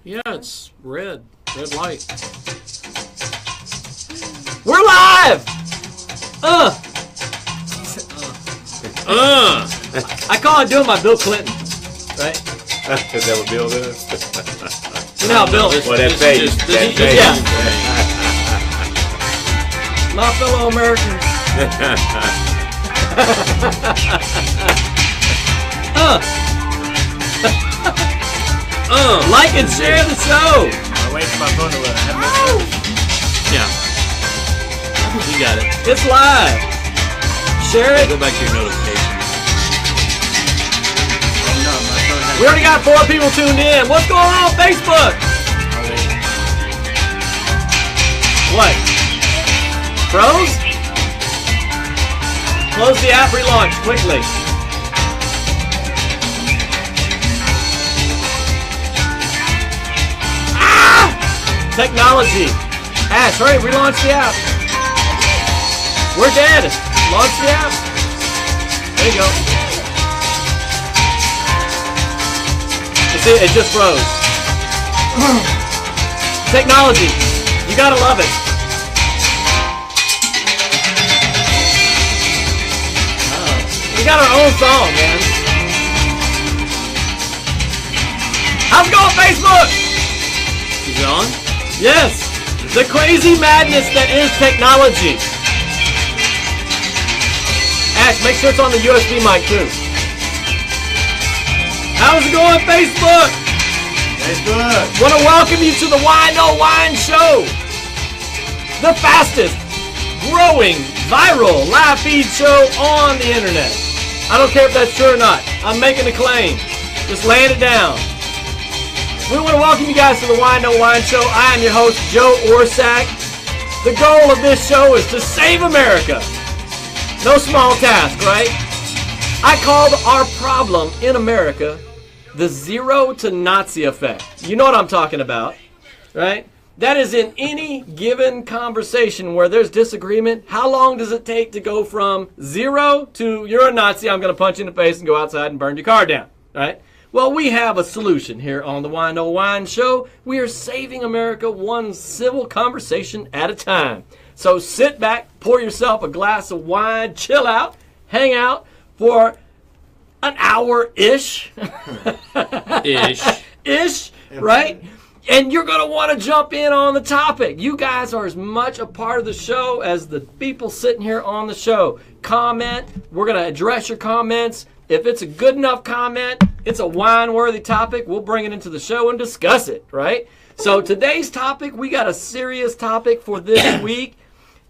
Yeah, it's red. Red light. We're live! I call it doing my Bill Clinton, right? Is that what Bill does? You know how Bill... Well, that face. That face. Yeah. My fellow Americans. Like and share the show. I'm waiting for my phone to run. Yeah. You got it. It's live. Share it. Go back to your notifications. We already got 4 people tuned in. What's going on Facebook? What? Froze? Close the app, relaunch quickly. Ah! Technology. Ash, hurry, relaunch the app. We're dead. Launch the app. There you go. You see, it just froze. Technology. You gotta love it. We got our own song, man. How's it going, Facebook? Is it on? Yes. The crazy madness that is technology. Ash, make sure it's on the USB mic, too. How's it going, Facebook? Facebook. Want to welcome you to the Why No Wine Show. The fastest growing viral live feed show on the internet. I don't care if that's true or not. I'm making a claim. Just laying it down. We want to welcome you guys to the Why No Wine Show. I am your host, Joe Orsack. The goal of this show is to save America. No small task, right? I called our problem in America the zero to Nazi effect. You know what I'm talking about, right? That is in any given conversation where there's disagreement, how long does it take to go from 0 to you're a Nazi, I'm going to punch you in the face and go outside and burn your car down, right? Well, we have a solution here on the Why No Wine Show. We are saving America one civil conversation at a time. So sit back, pour yourself a glass of wine, chill out, hang out for an hour-ish. Ish, right? And you're going to want to jump in on the topic. You guys are as much a part of the show as the people sitting here on the show. Comment. We're going to address your comments. If it's a good enough comment, it's a wine-worthy topic, we'll bring it into the show and discuss it, right? So today's topic, we got a serious topic for this week.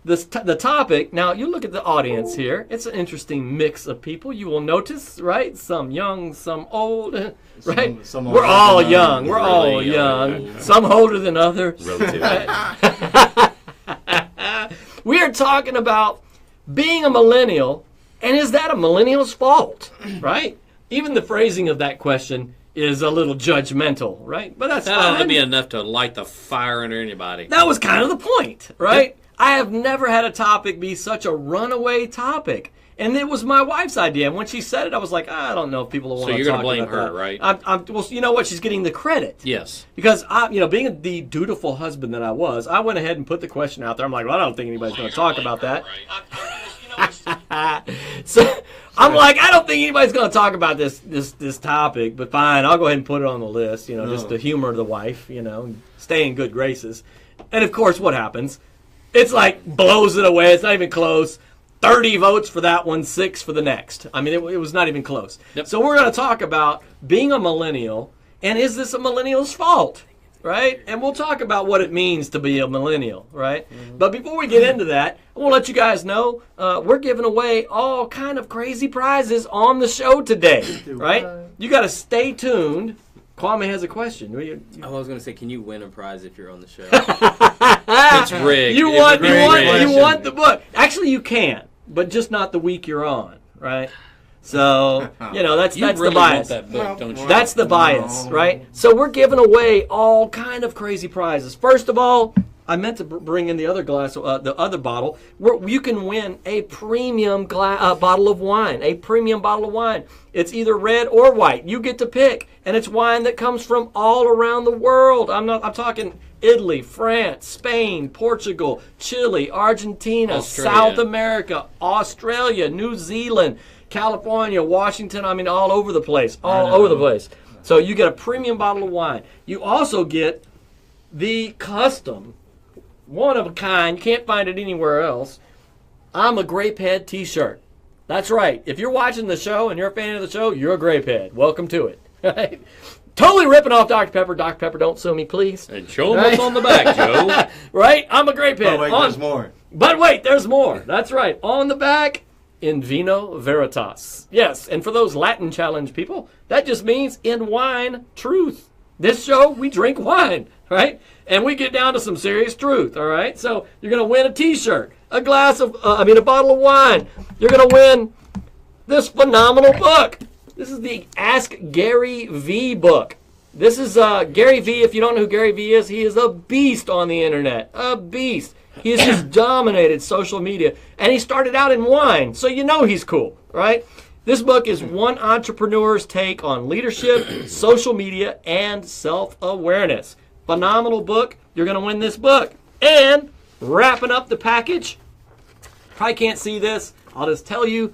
The topic, now you look at the audience here. It's an interesting mix of people. You will notice, right? Some young, some old, right? Some We're all young. We're Really all young. young. Some older than others. Relative. We are talking about being a millennial, and is that a millennial's fault, right? Even the phrasing of that question is a little judgmental, right? But that's That'd fine. be enough to light the fire under anybody. That was kind of the point, right? I have never had a topic be such a runaway topic. And it was my wife's idea. And when she said it, I was like, I don't know if people will want to you're talk gonna blame about her, that. right? Well, you know what? She's getting the credit. Yes. Because, being the dutiful husband that I was, I went ahead and put the question out there. I'm like, well, I don't think anybody's going to talk about that. So I'm like, I don't think anybody's going to talk about this topic, but fine, I'll go ahead and put it on the list, just to humor the wife, stay in good graces. And of course, what happens? It's like blows it away. It's not even close. 30 votes for that one, 6 for the next. I mean, it was not even close. Yep. So we're going to talk about being a millennial, and is this a millennial's fault? Right? And we'll talk about what it means to be a millennial, right? Mm-hmm. But before we get into that, I want to let you guys know we're giving away all kind of crazy prizes on the show today, right? You got to stay tuned. Kwame has a question. I was going to say, can you win a prize if you're on the show? It's rigged. You It's want rigged. the book. Actually, you can, but just not the week you're on, right? So, that's You the really bias. want that book, don't you? That's the bias, right? So we're giving away all kind of crazy prizes. First of all, I meant to bring in the other glass, the other bottle, where you can win a premium bottle of wine. A premium bottle of wine. It's either red or white. You get to pick, and it's wine that comes from all around the world. I'm talking Italy, France, Spain, Portugal, Chile, Argentina, Australia. South America, Australia, New Zealand, California, Washington. I mean, all over the place. All over the place. So you get a premium bottle of wine. You also get the custom, one of a kind, you can't find it anywhere else, I'm a Grapehead t-shirt. That's right. If you're watching the show and you're a fan of the show, you're a Grapehead. Welcome to it. Right? Totally ripping off Dr. Pepper. Dr. Pepper, don't sue me, please. And show them what's on the back, Joe. Right? I'm a Grapehead. Oh, wait, there's more. But wait, there's more. That's right. On the back, in vino veritas. Yes, and for those Latin challenge people, that just means in wine truth. This show, we drink wine, right? And we get down to some serious truth, all right? So you're going to win a t-shirt, a bottle of wine. You're going to win this phenomenal book. This is the Ask Gary V book. This is Gary V. If you don't know who Gary V is, he is a beast on the internet, a beast. He has just dominated social media, and he started out in wine, so you know he's cool, right? This book is one entrepreneur's take on leadership, social media, and self-awareness. Phenomenal book. You're going to win this book. And wrapping up the package, probably can't see this. I'll just tell you,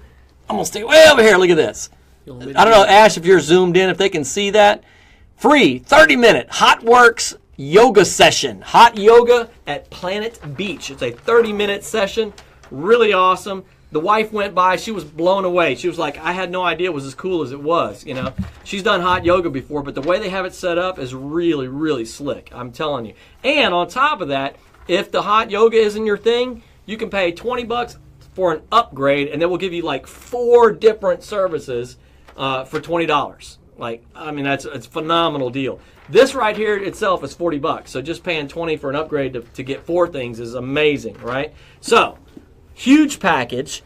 I'm going to stay way over here. Look at this. I don't know, Ash, if you're zoomed in, if they can see that. Free 30-minute HotWorks yoga session. Hot yoga at Planet Beach. It's a 30-minute session. Really awesome. The wife went by. She was blown away. She was like, I had no idea it was as cool as it was. You know, she's done hot yoga before, but the way they have it set up is really, really slick. I'm telling you. And on top of that, if the hot yoga isn't your thing, you can pay $20 for an upgrade, and they will give you like 4 different services for $20. Like, I mean, it's a phenomenal deal. This right here itself is $40. So just paying $20 for an upgrade to get 4 things is amazing, right? So, huge package.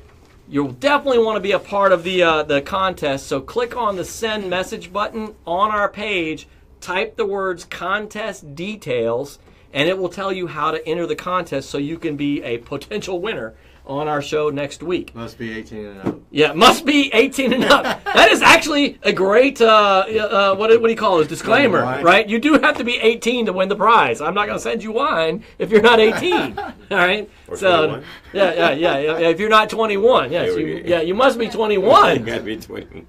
You'll definitely want to be a part of the contest. So click on the send message button on our page, type the words contest details, and it will tell you how to enter the contest so you can be a potential winner on our show next week. Must be 18 and up. Yeah, must be 18 and up. That is actually a great, what do you call it, disclaimer, right? You do have to be 18 to win the prize. I'm not going to send you wine if you're not 18, all right? Or So, 21. yeah. If you're not 21, yes, you must be 21. You gotta be 21.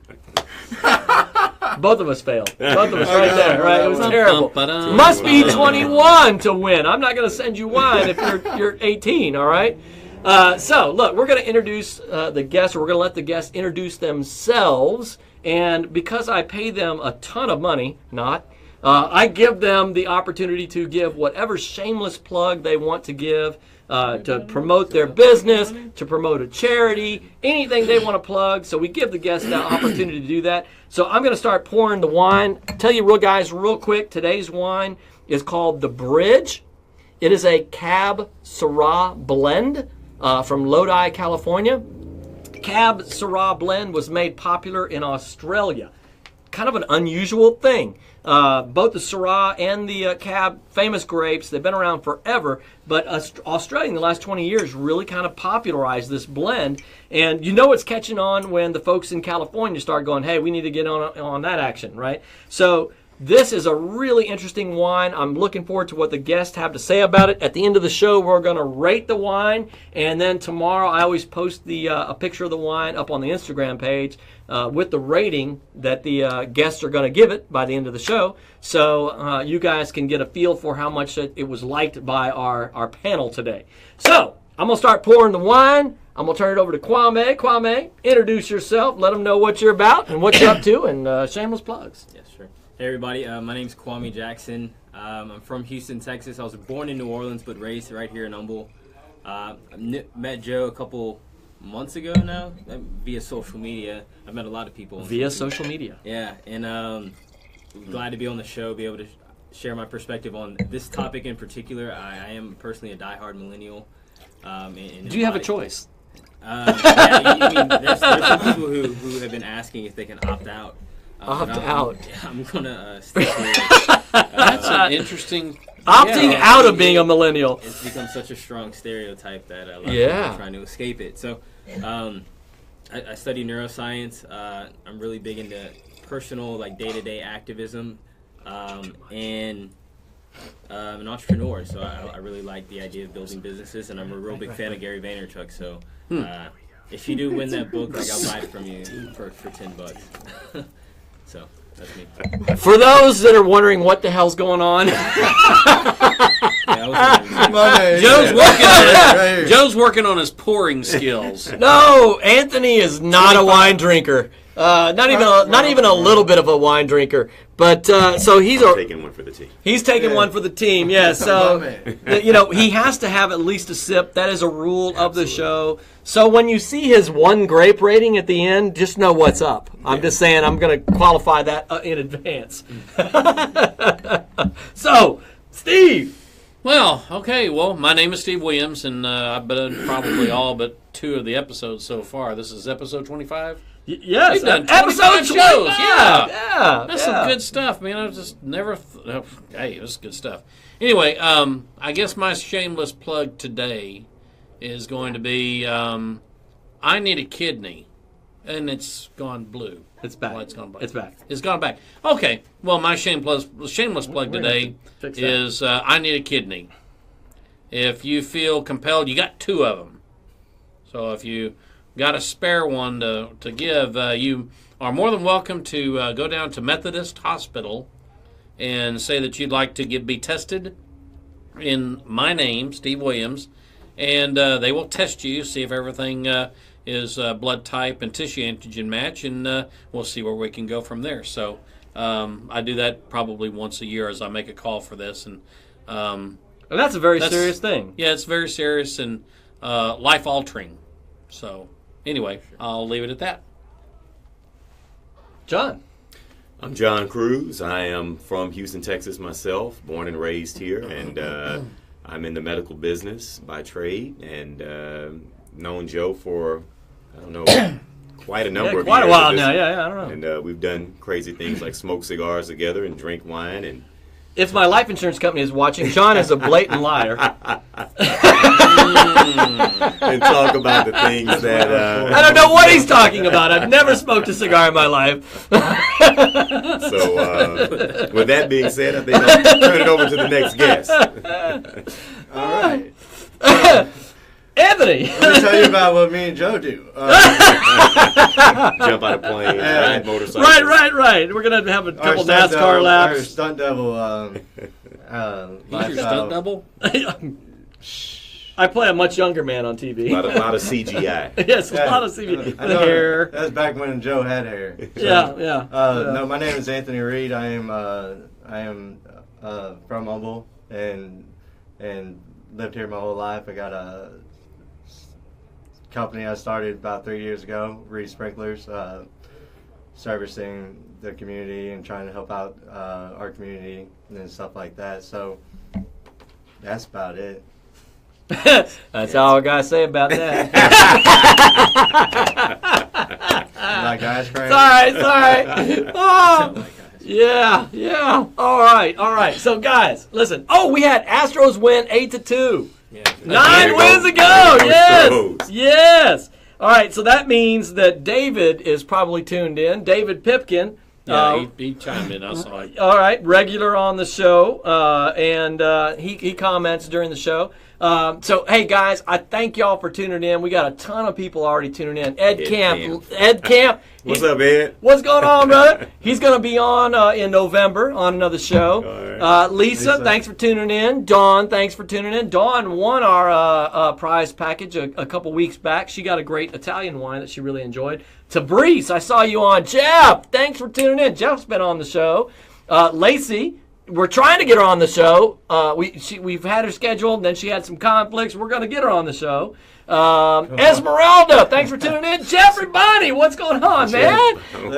Both of us failed. Both of us right there, right? It was terrible. Ba-dum. Must be 21 to win. I'm not going to send you wine if you're 18, all right? So, look, we're going to introduce the guests, or we're going to let the guests introduce themselves. And because I pay them a ton of money, I give them the opportunity to give whatever shameless plug they want to give to promote their business, to promote a charity, anything they want to plug. So we give the guests that opportunity to do that. So I'm going to start pouring the wine. Tell you real quick, today's wine is called The Bridge. It is a Cab Syrah blend from Lodi, California. Cab Syrah blend was made popular in Australia. Kind of an unusual thing. Both the Syrah and the Cab, famous grapes, they've been around forever, but Australia in the last 20 years really kind of popularized this blend. And you know it's catching on when the folks in California start going, hey, we need to get on that action, right? So this is a really interesting wine. I'm looking forward to what the guests have to say about it. At the end of the show, we're going to rate the wine, and then tomorrow I always post a picture of the wine up on the Instagram page with the rating that the guests are going to give it by the end of the show, so you guys can get a feel for how much it was liked by our panel today. So I'm going to start pouring the wine. I'm going to turn it over to Kwame. Kwame, introduce yourself. Let them know what you're about and what you're up to, and shameless plugs. Yes, sure. Hey everybody, my name's Kwame Jackson. I'm from Houston, Texas. I was born in New Orleans but raised right here in Humble. I met Joe a couple months ago now via social media. I've met a lot of people. Via social media. Yeah, and glad to be on the show, be able to share my perspective on this topic in particular. I am personally a diehard millennial. Do you have a choice? I mean, there's some people who have been asking if they can opt out. Opt out. I'm gonna stick with it. That's an interesting Opting out of being a millennial. It's become such a strong stereotype that a lot of Yeah. people are trying to escape it. So, I study neuroscience. I'm really big into personal, like day-to-day activism, and I'm an entrepreneur. So I really like the idea of building businesses, and I'm a real big fan of Gary Vaynerchuk. So if you do win that book, like I'll buy it from you for $10. So that's me. For those that are wondering what the hell's going on, Joe's working on his pouring skills. no, Anthony is not a wine drinker. Not even a little bit of a wine drinker. But so he's taking one for the team. He's taking one for the team. Yeah. So he has to have at least a sip. That is a rule of the show. So when you see his one grape rating at the end, just know what's up. I'm just saying I'm going to qualify that in advance. So, Steve. Well, okay. Well, my name is Steve Williams, and I've been probably all but 2 of the episodes so far. This is episode 25. Yes, We've done episode 25 shows. Yeah. That's some good stuff, man. I just never. Hey, this is good stuff. Anyway, I guess my shameless plug today is going to be I need a kidney, and it's gone blue. It's back. Well, it's gone back. It's back. It's gone back. Okay. Well, my shameless plug today is I need a kidney. If you feel compelled, you got 2 of them. So if you got a spare one to give, you are more than welcome to go down to Methodist Hospital and say that you'd like to be tested in my name, Steve Williams, and they will test you, see if everything is blood type and tissue antigen match, and we'll see where we can go from there. So I do that probably once a year as I make a call for this, and that's a very serious thing. Yeah, it's very serious and life-altering. So anyway, I'll leave it at that. John. I'm John Cruz. I am from Houston, Texas myself, born and raised here, and I'm in the medical business by trade, and known Joe for, I don't know, quite a number of years. Quite a while now, yeah, I don't know. And we've done crazy things like smoke cigars together and drink wine. And if my life insurance company is watching, John is a blatant liar. And talk about the things that... I don't know what he's talking about. I've never smoked a cigar in my life. So, with that being said, I think I'll turn it over to the next guest. All right. Anthony. Let me tell you about what me and Joe do. Jump out of plane, ride motorcycles. Right. We're going to have a couple NASCAR laps. Our stunt double. He's your stunt double? I play a much younger man on TV. A lot of CGI. Yes, a lot of CGI. I The know hair. That's back when Joe had hair. So, Yeah. No, my name is Anthony Reed. I am from Humble and lived here my whole life. I got a company I started about 3 years ago, Reed Sprinklers, servicing the community and trying to help out our community and stuff like that. So that's about it. That's all I got to say about that. Like ice cream. It's all right. Oh, yeah. All right. So, guys, listen. Oh, we had Astros win 8-2. Yeah. 9 wins ago. Yes. All right, so that means that David is probably tuned in. David Pipkin. Yeah, he chimed in. I saw it. All right, regular on the show, and he comments during the show. So, hey, guys, I thank y'all for tuning in. We got a ton of people already tuning in. Ed Camp. What's up, Ed? What's going on, brother? He's going to be on in November on another show. Right. Lisa, thanks for tuning in. Dawn, thanks for tuning in. Dawn won our prize package a couple weeks back. She got a great Italian wine that she really enjoyed. Tabrice, I saw you on. Jeff, thanks for tuning in. Jeff's been on the show. Lacey, we're trying to get her on the show. We've had her scheduled, and then she had some conflicts. We're going to get her on the show. Esmeralda, thanks for tuning in. Jeffrey Bonnie, what's going on, man?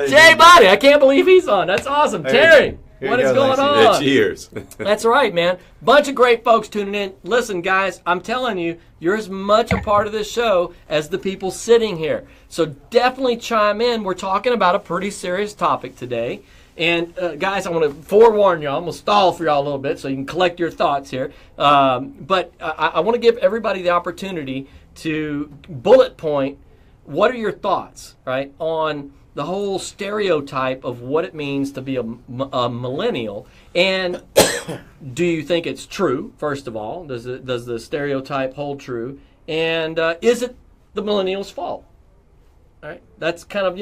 Jay Bonnie, I can't believe he's on. That's awesome. Terry, what is going on? Cheers. That's right, man. Bunch of great folks tuning in. Listen, guys, I'm telling you, you're as much a part of this show as the people sitting here. So definitely chime in. We're talking about a pretty serious topic today. And guys, I want to forewarn y'all. I'm going to stall for y'all a little bit so you can collect your thoughts here. But I want to give everybody the opportunity to bullet point what are your thoughts, right, on the whole stereotype of what it means to be a millennial. And do you think it's true, first of all? Does the stereotype hold true? And is it the millennials' fault? All right, that's kind of,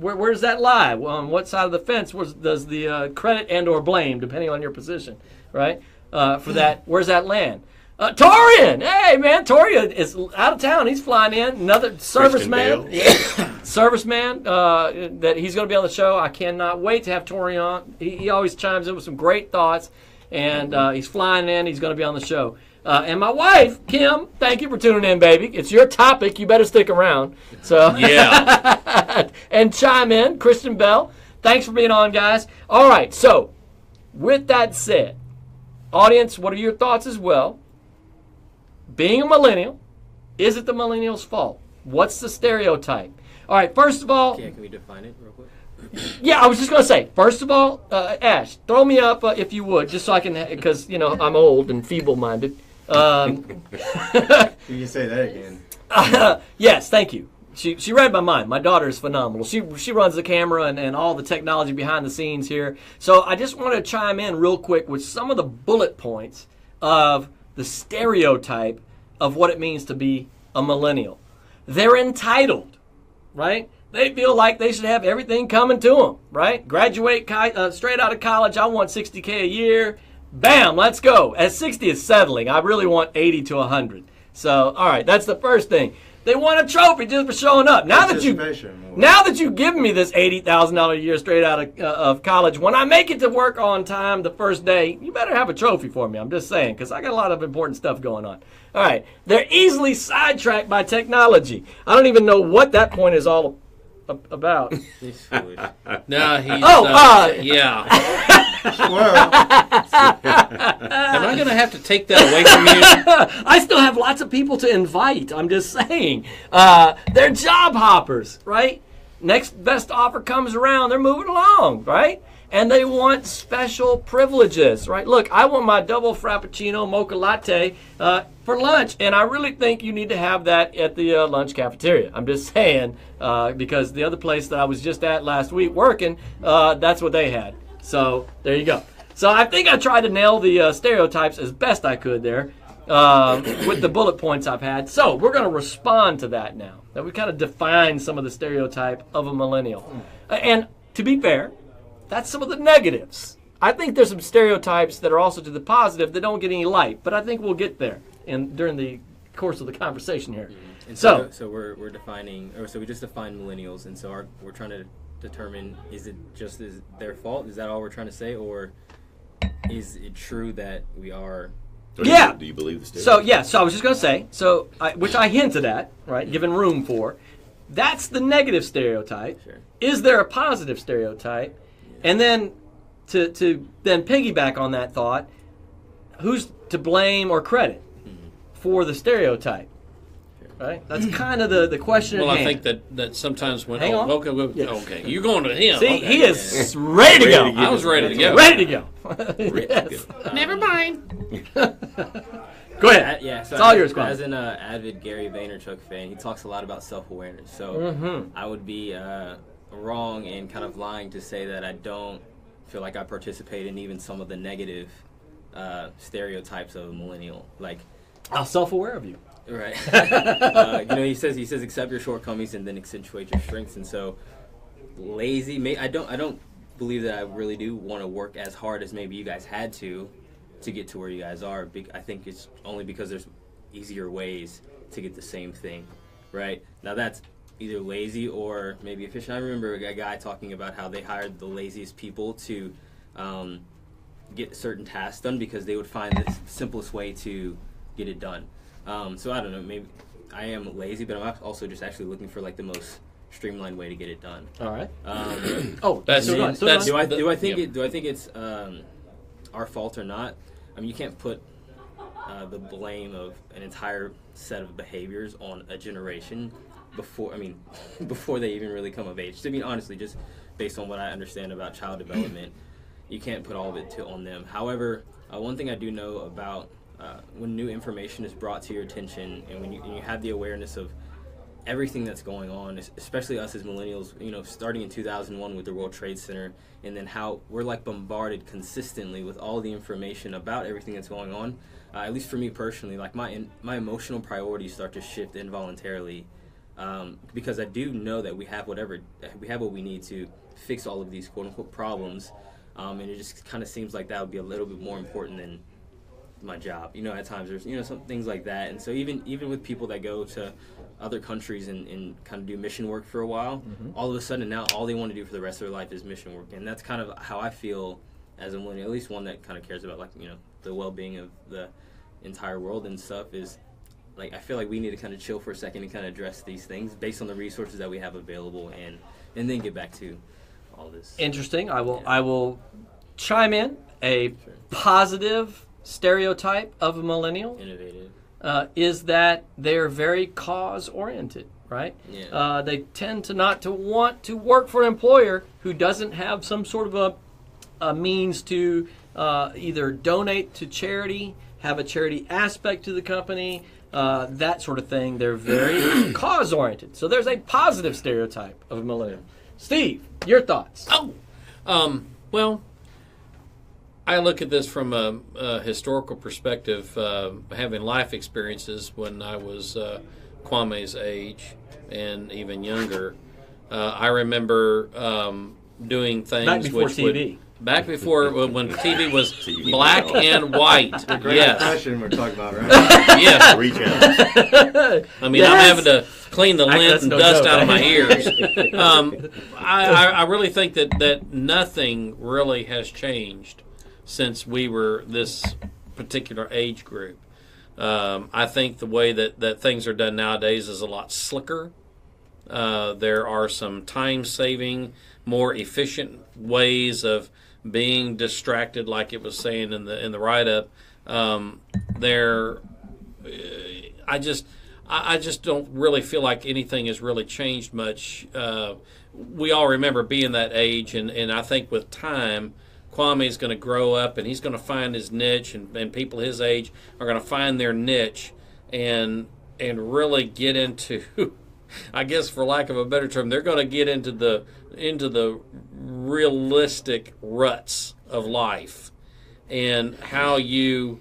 where does that lie? On what side of the fence does the credit and or blame, depending on your position, right, for that, where's that land? Torian! Hey, man, Torian is out of town. He's flying in. Another serviceman. Serviceman that he's going to be on the show. I cannot wait to have Torian on. He always chimes in with some great thoughts, and he's flying in. He's going to be on the show. And my wife, Kim, thank you for tuning in, baby. It's your topic. You better stick around. So Yeah. And chime in. Christian Bell, thanks for being on, guys. All right, so with that said, audience, what are your thoughts as well? Being a millennial, is it the millennials' fault? What's the stereotype? All right, first of all... Can we define it real quick? Yeah, I was just going to say, first of all, Ash, throw me up if you would, just so I can, because, I'm old and feeble-minded. You can say that again. Yes, thank you. She read my mind. My daughter is phenomenal. She runs the camera and all the technology behind the scenes here. So I just want to chime in real quick with some of the bullet points of the stereotype of what it means to be a millennial. They're entitled, right? They feel like they should have everything coming to them, right? Graduate straight out of college, I want $60K a year. Bam, let's go. At 60 is settling. I really want 80 to 100. So, all right, that's the first thing. They want a trophy just for showing up. Now that you've given me this $80,000 a year straight out of college, when I make it to work on time the first day, you better have a trophy for me. I'm just saying, because I got a lot of important stuff going on. All right, they're easily sidetracked by technology. I don't even know what that point is all about. He's foolish. No, he's. Yeah. Am I going to have to take that away from you? I still have lots of people to invite. I'm just saying. They're job hoppers, right? Next best offer comes around. They're moving along, right? And they want special privileges, right? Look, I want my double frappuccino mocha latte for lunch, and I really think you need to have that at the lunch cafeteria. I'm just saying, because the other place that I was just at last week working, that's what they had. So there you go. So I think I tried to nail the stereotypes as best I could there with the bullet points I've had. So we're going to respond to that now. That we kind of define some of the stereotype of a millennial. And to be fair, that's some of the negatives. I think there's some stereotypes that are also to the positive that don't get any light, but I think we'll get there during the course of the conversation here. And so we're defining, or so we just defined millennials, and so we're trying to determine, is it just their fault? Is that all we're trying to say, or is it true that we are? Yeah. Do you believe the stereotype? So I was just going to say, which I hinted at, right, given room for. That's the negative stereotype. Sure. Is there a positive stereotype? And then to then piggyback on that thought, who's to blame or credit for the stereotype? Right? That's kind of the question Well, at I hand. think that sometimes when... Hang on. Okay. You're going to him. See, okay. he is ready to go. I was ready to go. Ready to go. Yes. Never mind. Go ahead. So it's all yours, Kwame. As an avid Gary Vaynerchuk fan, he talks a lot about self-awareness. So I would be wrong and kind of lying to say that I don't feel like I participate in even some of the negative stereotypes of a millennial. Like, I'm self-aware of you. Right. He says accept your shortcomings and then accentuate your strengths. And so lazy, I don't believe that I really do want to work as hard as maybe you guys had to get to where you guys are. I think it's only because there's easier ways to get the same thing, right? Now that's either lazy or maybe efficient. I remember a guy talking about how they hired the laziest people to get certain tasks done because they would find the simplest way to get it done. So I don't know, maybe I am lazy, but I'm also just actually looking for like the most streamlined way to get it done. All right. Do I think it's our fault or not? I mean, you can't put the blame of an entire set of behaviors on a generation before they even really come of age. To be honestly, just based on what I understand about child development, you can't put all of it on them. However, one thing I do know about when new information is brought to your attention, and when you have the awareness of everything that's going on, especially us as millennials, starting in 2001 with the World Trade Center, and then how we're like bombarded consistently with all the information about everything that's going on. At least for me personally, like my emotional priorities start to shift involuntarily, because I do know that we have what we need to fix all of these quote unquote problems, and it just kind of seems like that would be a little bit more important than my job. At times there's some things like that, and so even with people that go to other countries and kind of do mission work for a while, all of a sudden now all they want to do for the rest of their life is mission work, and that's kind of how I feel as a millennial, at least one that kind of cares about the well-being of the entire world and stuff. Is like I feel like we need to kind of chill for a second and kind of address these things based on the resources that we have available, and then get back to all this. Interesting. I will chime in a positive stereotype of a millennial. Innovative. Is that they're very cause-oriented, right? Yeah. They tend to not to want to work for an employer who doesn't have some sort of a means to either donate to charity, have a charity aspect to the company, that sort of thing. They're very cause-oriented. So there's a positive stereotype of a millennial. Steve, your thoughts? Well, I look at this from a historical perspective, having life experiences when I was Kwame's age and even younger. I remember doing things back before which TV. Back before when TV was black and white. The Great Depression we're talking about, right? Yes. Reach out. I mean, Yes. I'm having to clean the lint That's and no dust joke. out of my ears. I really think that nothing really has changed since we were this particular age group. I think the way that things are done nowadays is a lot slicker. There are some time-saving, more efficient ways of being distracted, like it was saying in the write-up. I just don't really feel like anything has really changed much. We all remember being that age, and I think with time, Kwame's going to grow up and he's going to find his niche, and people his age are going to find their niche and really get into, I guess for lack of a better term, they're going to get into the realistic ruts of life and how you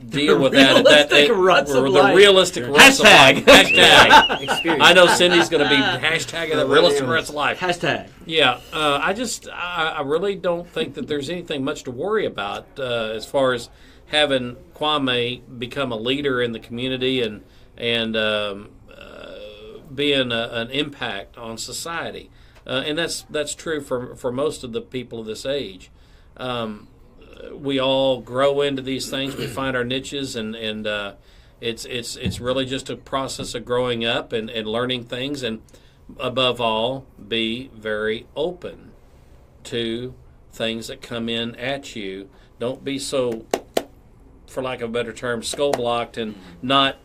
deal with that. Realistic ruts of life. The realistic ruts of life. Hashtag. I know Cindy's going to be hashtagging the realistic ruts of life. Hashtag. Yeah, I really don't think that there's anything much to worry about as far as having Kwame become a leader in the community and being an impact on society, and that's true for most of the people of this age. We all grow into these things. We find our niches, and it's really just a process of growing up and learning things, and above all, be very open to things that come in at you. Don't be so, for lack of a better term, skull-blocked and not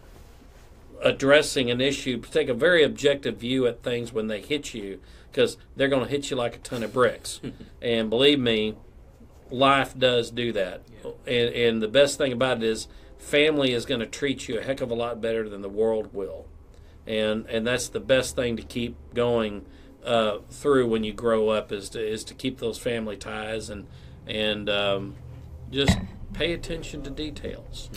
addressing an issue. Take a very objective view at things when they hit you, because they're going to hit you like a ton of bricks. And believe me, life does do that. And the best thing about it is family is going to treat you a heck of a lot better than the world will. And that's the best thing to keep going through when you grow up is to keep those family ties and just pay attention to details.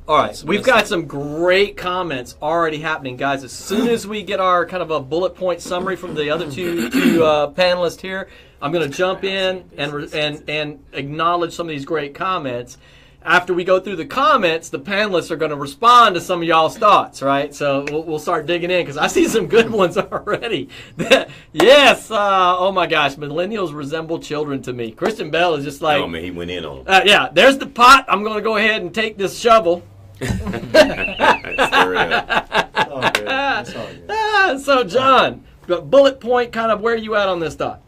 All right, we've got some great comments already happening, guys. As soon as we get our kind of a bullet point summary from the other two panelists here, I'm going to jump in and acknowledge some of these great comments. After we go through the comments, the panelists are going to respond to some of y'all's thoughts, right? So we'll start digging in, because I see some good ones already. Yes, oh my gosh, millennials resemble children to me. Christian Bell is just like... Oh, man, he went in on them. yeah, there's the pot. I'm going to go ahead and take this shovel. That's all good. That's all good. So, John, bullet point, kind of where are you at on this thought?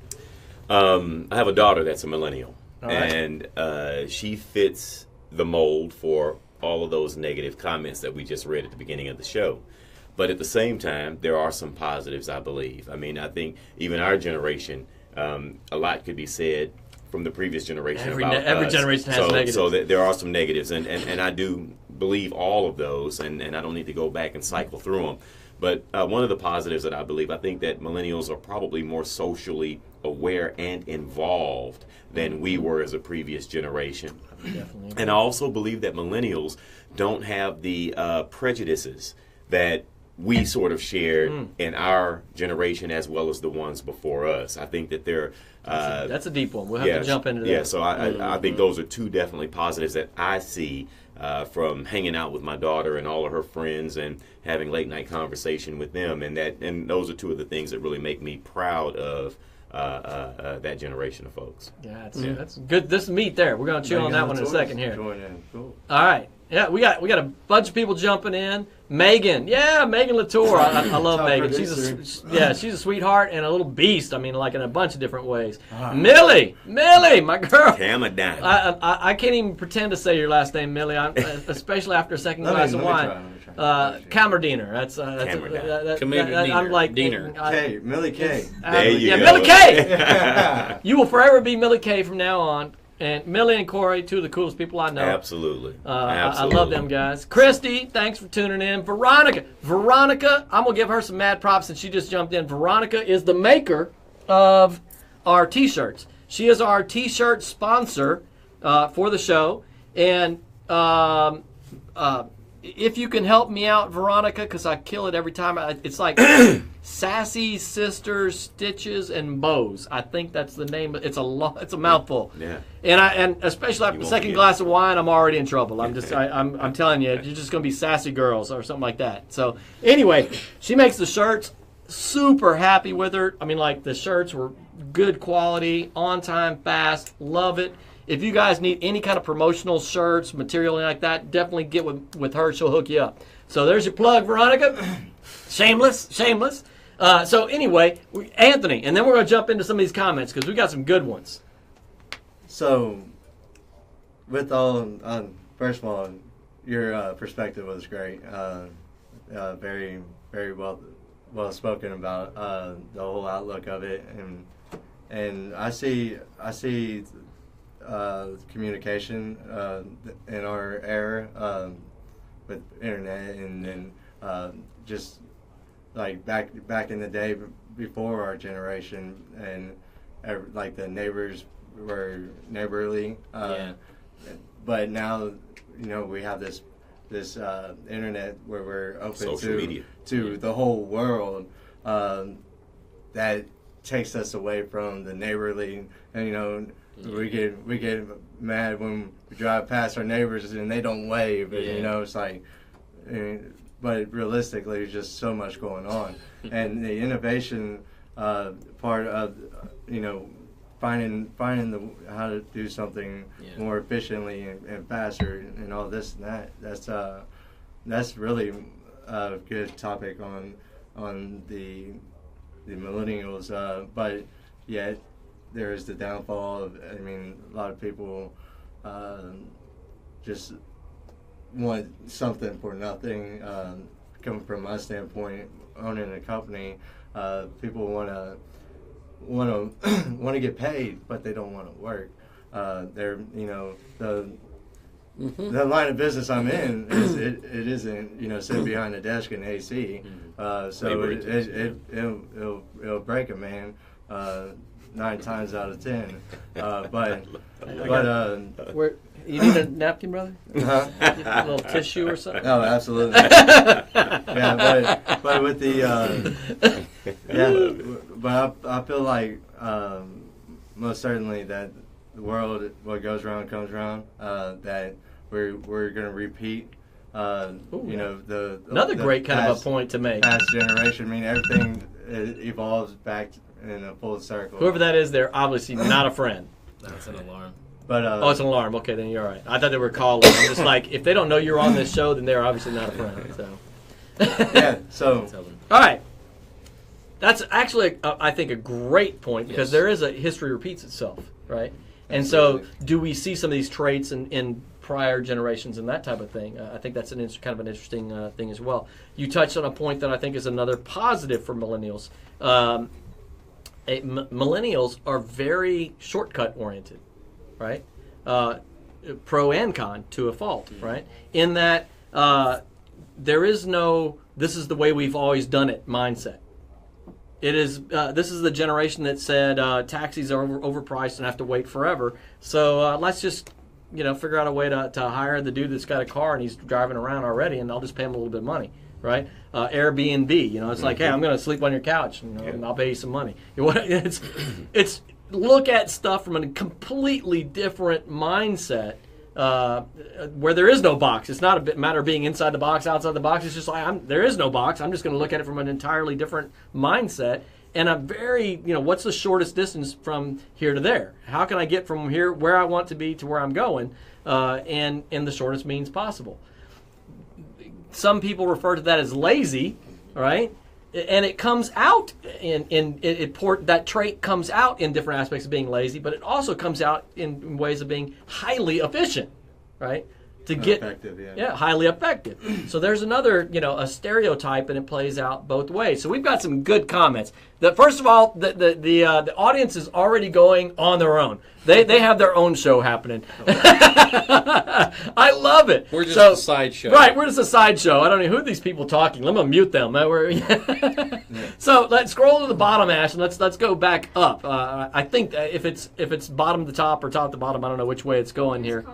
I have a daughter that's a millennial, All right. and she fits the mold for all of those negative comments that we just read at the beginning of the show. But at the same time, there are some positives, I believe. I mean, I think even our generation a lot could be said from the previous generation Every about us. generation has negatives. So there are some negatives, and I do believe all of those, and I don't need to go back and cycle through them. But one of the positives that I think that millennials are probably more socially aware and involved than we were as a previous generation. Definitely. And I also believe that millennials don't have the prejudices that we sort of shared in our generation as well as the ones before us. I think that they're... that's a deep one. We'll have to jump into that. Yeah, so I think those are two definitely positives that I see from hanging out with my daughter and all of her friends and having late night conversation with them. And those are two of the things that really make me proud of that generation of folks. Yeah, that's good. This is meat there. We're going to chew on that one in a second here. Cool. All right. Yeah, we got a bunch of people jumping in. Megan, Megan Latour. I love Megan. She's a sweetheart and a little beast. I mean, like in a bunch of different ways. Millie, my girl. Camadine. I can't even pretend to say your last name, Millie. Especially after a second glass of wine. Kammerdiener. That's I'm like Diener. K. Millie K. There you go. Millie K. You will forever be Millie K from now on. And Millie and Corey, two of the coolest people I know. Absolutely. I love them guys. Christy, thanks for tuning in. Veronica, I'm going to give her some mad props since she just jumped in. Veronica is the maker of our T-shirts. She is our T-shirt sponsor for the show. And if you can help me out, Veronica, because I kill it every time. It's like Sassy Sisters Stitches and Bows. I think that's the name. It's a mouthful. Yeah. And especially after the second glass of wine, I'm already in trouble. I'm telling you, you're just gonna be sassy girls or something like that. So anyway, she makes the shirts. Super happy with her. I mean, like the shirts were good quality, on time, fast. Love it. If you guys need any kind of promotional shirts, material like that, definitely get with her. She'll hook you up. So there's your plug, Veronica. Shameless. So anyway, Anthony, and then we're going to jump into some of these comments because we got some good ones. So, with all, first of all, your perspective was great. Very, very well spoken about the whole outlook of it, and I see communication in our era with internet and just like back in the day before our generation, and like the neighbors were neighborly, but now we have this internet where we're open Social media. to the whole world, that takes us away from the neighborly, and we get mad when we drive past our neighbors and they don't wave, and it's like, but realistically, there's just so much going on, and the innovation part of finding how to do something more efficiently and faster and all this and that. That's really a good topic on the millennials, but yet there is the downfall of, a lot of people just want something for nothing. Coming from my standpoint, owning a company, people want to get paid, but they don't want to work. They're the line of business I'm in it isn't sitting behind a desk in AC, so it'll break a man 9 times out of 10. Where, you need a napkin, brother? Huh? A little tissue or something? Oh, absolutely. Yeah, but with the but I feel like most certainly that the world, what goes around comes around. That we're going to repeat. Another great kind of a point to make. Past generation. Everything evolves back in a full circle. Whoever that is, they're obviously not a friend. That's an alarm. But it's an alarm. Okay, then you're all right. I thought they were calling. I'm just like, if they don't know you're on this show, then they're obviously not a friend. So. Yeah. So. All right. That's actually, I think, a great point because there is a history repeats itself, right? And so, do we see some of these traits in prior generations and that type of thing? I think that's kind of an interesting thing as well. You touched on a point that I think is another positive for millennials. millennials are very shortcut oriented, right? Pro and con to a fault, right? In that there is no "this is the way we've always done it" mindset. It is. This is the generation that said taxis are overpriced and have to wait forever. So let's just figure out a way to hire the dude that's got a car and he's driving around already, and I'll just pay him a little bit of money, right? Airbnb, it's like, hey, I'm going to sleep on your couch, and I'll pay you some money. It's look at stuff from a completely different mindset. Where there is no box. It's not a matter of being inside the box, outside the box. It's just like there is no box. I'm just going to look at it from an entirely different mindset. And a very, what's the shortest distance from here to there? How can I get from here, where I want to be, to where I'm going, and in the shortest means possible? Some people refer to that as lazy, right? And it comes out that trait comes out in different aspects of being lazy, but it also comes out in ways of being highly efficient, right? To get effective, highly effective. So there's another, a stereotype, and it plays out both ways. So we've got some good comments. First of all, the audience is already going on their own. They have their own show happening. I love it. We're just a sideshow. Right, we're just a sideshow. I don't know who are these people talking. Let me mute them. So let's scroll to the bottom, Ash, and let's go back up. I think if it's bottom to top or top to bottom, I don't know which way it's going here.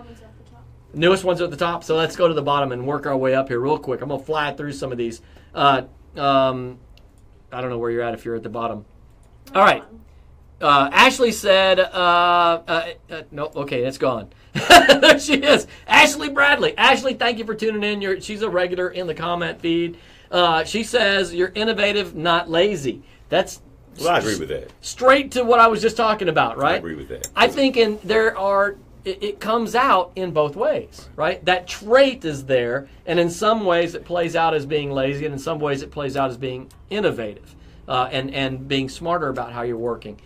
Newest ones are at the top, so let's go to the bottom and work our way up here real quick. I'm going to fly through some of these. I don't know where you're at if you're at the bottom. All right. Ashley said, no, okay, it's gone. There she is. Ashley Bradley. Ashley, thank you for tuning in. She's a regular in the comment feed. She says, you're innovative, not lazy. Well, I agree with that. Straight to what I was just talking about, right? I agree with that. I think it comes out in both ways, right? That trait is there, and in some ways it plays out as being lazy, and in some ways it plays out as being innovative and being smarter about how you're working,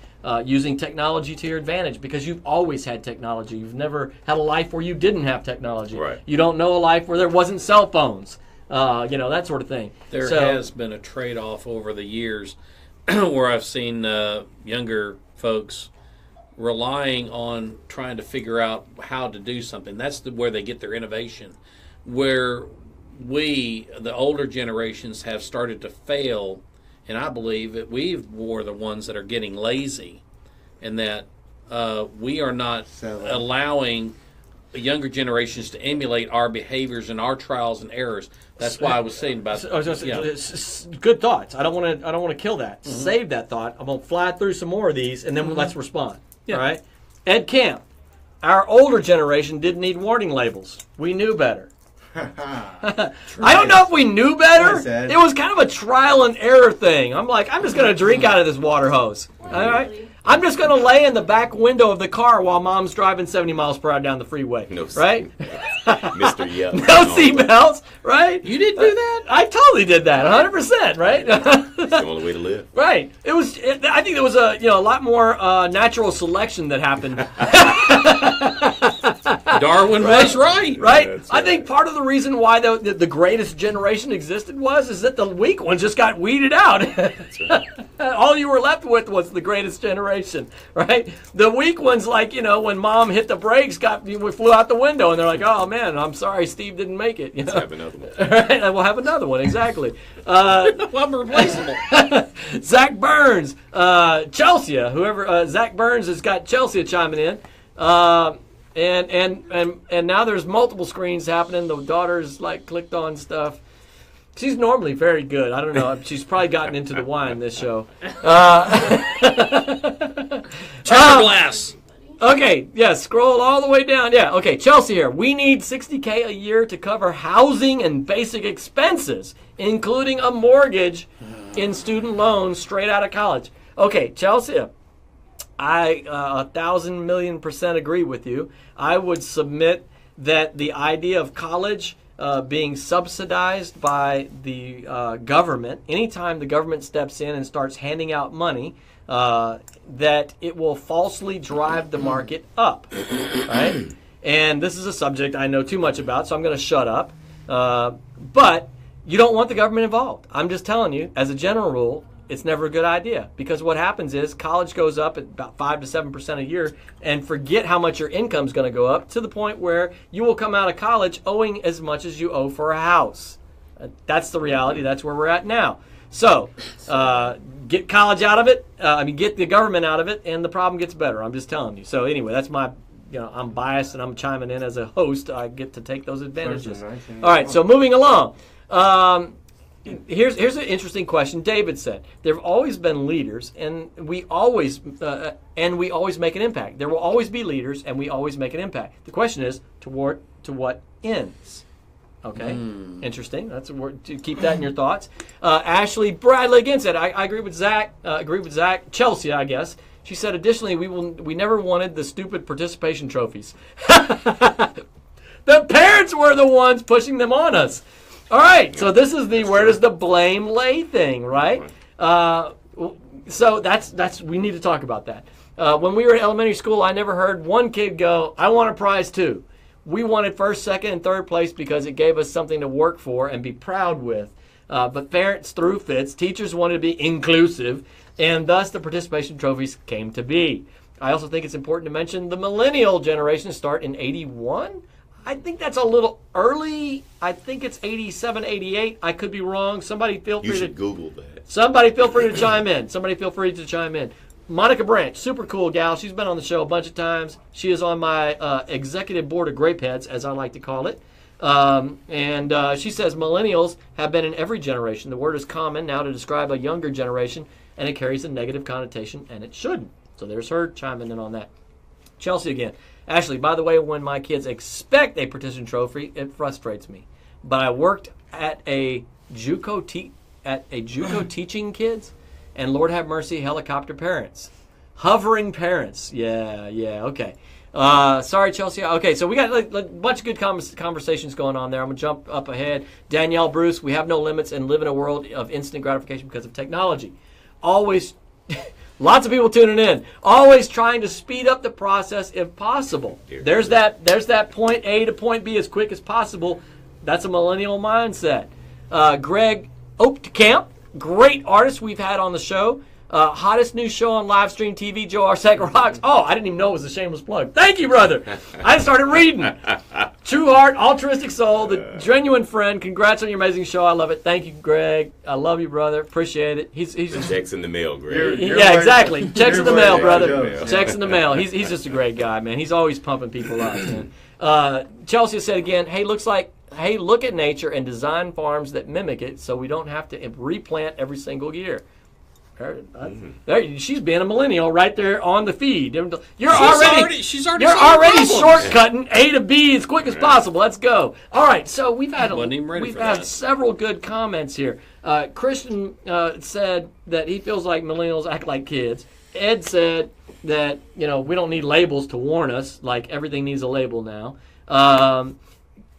using technology to your advantage, because you've always had technology. You've never had a life where you didn't have technology. Right. You don't know a life where there wasn't cell phones, that sort of thing. There has been a trade-off over the years where I've seen younger folks relying on trying to figure out how to do something. That's where they get their innovation. Where we, the older generations, have started to fail, and I believe that we're the ones that are getting lazy, and that we are not allowing the younger generations to emulate our behaviors and our trials and errors. That's why I was saying about good thoughts. I don't want to kill that. Mm-hmm. Save that thought. I'm going to fly through some more of these, and then let's respond. Yeah. All right. Ed Camp, our older generation didn't need warning labels. We knew better. I don't know if we knew better. It was kind of a trial and error thing. I'm like, I'm just going to drink out of this water hose. All right. I'm just going to lay in the back window of the car while Mom's driving 70 miles per hour down the freeway. No, right? Mr. Yep. No seatbelts, right? You didn't do that? I totally did that, 100%, right? It's the only way to live. Right. I think there was a lot more natural selection that happened. Darwin was right. Right? I think part of the reason why the greatest generation existed is that the weak ones just got weeded out. That's right. All you were left with was the greatest generation, right? The weak ones, like, when Mom hit the brakes, we flew out the window, and they're like, oh, man, I'm sorry Steve didn't make it. Let's have another one. Right? We'll have another one, exactly. I'm replaceable. Zach Burns, Chelsea, Zach Burns has got Chelsea chiming in. And now there's multiple screens happening. The daughter's clicked on stuff. She's normally very good. I don't know. She's probably gotten into the wine this show. Glass. Okay, yeah, scroll all the way down. Yeah, okay, Chelsea here. We need $60K a year to cover housing and basic expenses, including a mortgage in student loans straight out of college. Okay, Chelsea, I 1,000,000,000% agree with you. I would submit that the idea of college being subsidized by the government, anytime the government steps in and starts handing out money, that it will falsely drive the market up, right? And this is a subject I know too much about, so I'm going to shut up. But you don't want the government involved. I'm just telling you, as a general rule, it's never a good idea, because what happens is college goes up at about 5 to 7% a year, and forget how much your income's going to go up, to the point where you will come out of college owing as much as you owe for a house. That's the reality. That's where we're at now. So get college out of it. Get the government out of it, and the problem gets better. I'm just telling you. So anyway, that's my, I'm biased and I'm chiming in as a host. I get to take those advantages. All right, so moving along. Here's an interesting question. David said, there have always been leaders, and we always make an impact. There will always be leaders, and we always make an impact. The question is, to what ends? Okay, interesting. That's a word, to keep that in your thoughts. Ashley Bradley again said, I agree with Zach. Chelsea, I guess. She said, additionally, we never wanted the stupid participation trophies. The parents were the ones pushing them on us. All right, so this is the where does the blame lay thing, right? So that's we need to talk about that. When we were in elementary school, I never heard one kid go, I want a prize too. We wanted first, second, and third place because it gave us something to work for and be proud with. But parents threw fits. Teachers wanted to be inclusive, and thus the participation trophies came to be. I also think it's important to mention the millennial generation start in 81. I think that's a little early. I think it's 87, 88. I could be wrong. Somebody feel free to Google that. Somebody feel free to chime in. Monica Branch, super cool gal. She's been on the show a bunch of times. She is on my executive board of Grapeheads, as I like to call it. And she says millennials have been in every generation. The word is common now to describe a younger generation, and it carries a negative connotation, and it shouldn't. So there's her chiming in on that. Chelsea again. Ashley, by the way, when my kids expect a participation trophy, it frustrates me. But I worked at a JUCO teaching kids, and Lord have mercy, helicopter parents. Hovering parents. Yeah, okay. Sorry, Chelsea. Okay, so we got a bunch of good conversations going on there. I'm going to jump up ahead. Danielle Bruce, we have no limits and live in a world of instant gratification because of technology. Always, lots of people tuning in. Always trying to speed up the process if possible. There's that point A to point B as quick as possible. That's a millennial mindset. Greg Oaptkamp, great artist we've had on the show. Hottest new show on live stream TV, Joe Arsack rocks. Oh, I didn't even know it was a shameless plug. Thank you, brother. I started reading. True heart, altruistic soul, the genuine friend. Congrats on your amazing show. I love it. Thank you, Greg. I love you, brother. Appreciate it. He's just, checks in the mail, Greg. Yeah, exactly. Checks in the mail, brother. Checks in the mail. He's just a great guy, man. He's always pumping people up, man. Chelsea said again, hey, look at nature and design farms that mimic it so we don't have to replant every single year. She's being a millennial right there on the feed. She's already shortcutting A to B as quick as possible. Let's go. All right, so we've had several good comments here. Christian said that he feels like millennials act like kids. Ed said that we don't need labels to warn us, like everything needs a label now.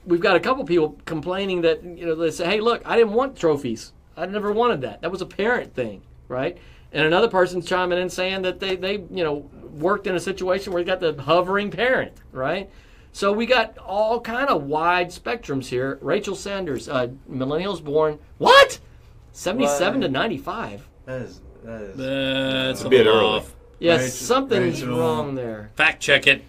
We've got a couple people complaining that they say, hey, look, I didn't want trophies. I never wanted that. That was a parent thing. Right, and another person's chiming in saying that they worked in a situation where you got the hovering parent, right? So we got all kind of wide spectrums here. Rachel Sanders, millennials born 77 to 95. That's a bit early. Yes, something's wrong there. Fact check it.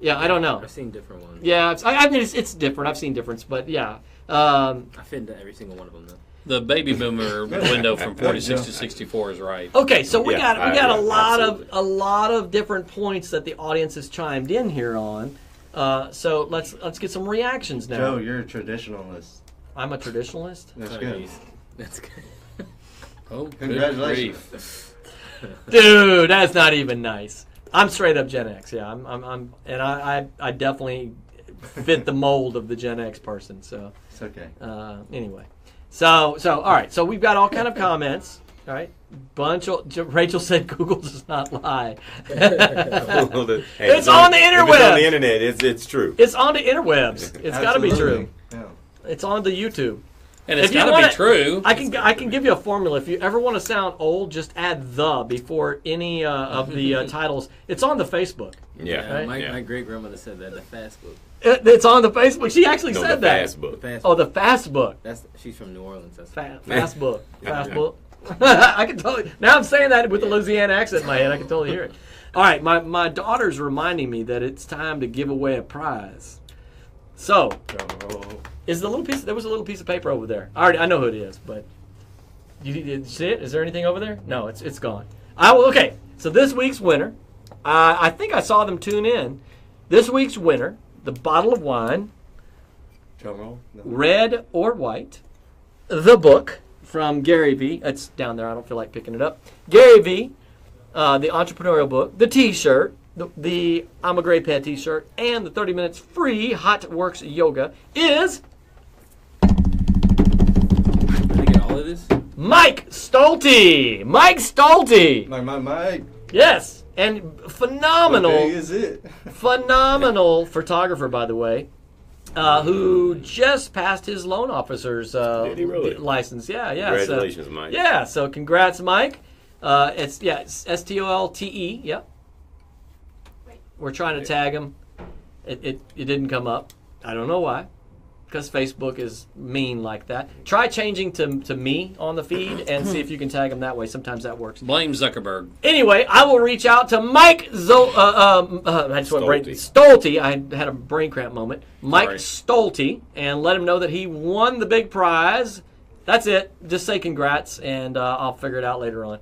Yeah, I don't know. I've seen different ones. Yeah, I mean it's different. I've seen difference, but yeah. I fit into every single one of them though. The baby boomer window from 46 to 64 is right. Okay, so we got a lot of different points that the audience has chimed in here on. So let's get some reactions now. Joe, you're a traditionalist. I'm a traditionalist. That's good. That's good. Oh, congratulations, dude. That's not even nice. I'm straight up Gen X. Yeah, I definitely fit the mold of the Gen X person. So it's okay. Anyway. So all right. So we've got all kind of comments. All right. Rachel said Google does not lie. It's on the interwebs. It's on the internet. It's true. It's on the interwebs. It's got to be true. Yeah. It's on the YouTube. And it's got to be true. I can give you a formula. If you ever want to sound old, just add "the" before any of the titles. It's on the Facebook. Yeah. Right? My great grandmother said that, the fast book. It's on the Facebook. She actually said that. Fast book. Oh, the fast book. She's from New Orleans. That's fast book. Fast book. I can totally. Now I'm saying that with a Louisiana accent in my head. I can totally hear it. All right, my daughter's reminding me that it's time to give away a prize. So, is the little piece? There was a little piece of paper over there. I know who it is, but you see it? Is there anything over there? No, it's gone. Okay. So this week's winner, I think I saw them tune in. This week's winner, the bottle of wine, Drum roll. No. red or white, the book from Gary V. It's down there. I don't feel like picking it up. Gary V. The entrepreneurial book, the T-shirt, the I'm a Great Pet T-shirt, and the 30 minutes free Hot Works Yoga is Did I get all of this? Mike Stolte. Mike Stolte. Mike. Yes, and phenomenal. What day is it? Phenomenal photographer, by the way, who just passed his loan officer's Did he really? license. Yeah. Congratulations, so, Mike. Yeah, so congrats, Mike. It's STOLTE. Yep. We're trying to tag him. It didn't come up. I don't know why. Because Facebook is mean like that. Try changing to me on the feed and see if you can tag him that way. Sometimes that works. Blame Zuckerberg. Anyway, I will reach out to Mike Stolte. I had a brain cramp moment. Mike Stolte, and let him know that he won the big prize. That's it. Just say congrats, and I'll figure it out later on.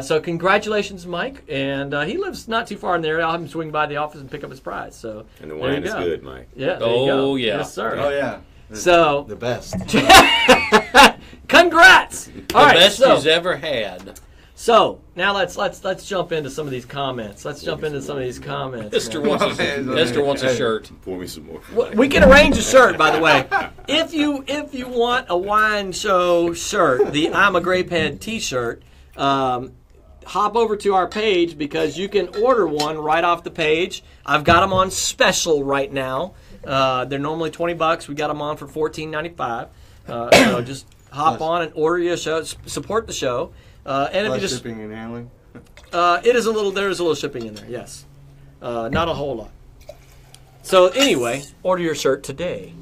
So congratulations, Mike. And he lives not too far in there. I'll have him swing by the office and pick up his prize. So And the wine is good, Mike. Yeah. There you go. Yeah. Yes, sir. Oh yeah. So The best. congrats. All right. Best So, he's ever had. so now let's jump into some of these comments. Esther wants a shirt. Pour me some more. We can arrange a shirt, by the way. If you want a wine show shirt, the I'm a Grape Head T-shirt, hop over to our page because you can order one right off the page. I've got them on special right now. They're normally $20. We got them on for $14.95. So just hop on and order you a show. Support the show. And if you Plus just shipping and handling. there's a little shipping in there. Yes, not a whole lot. So anyway, order your shirt today.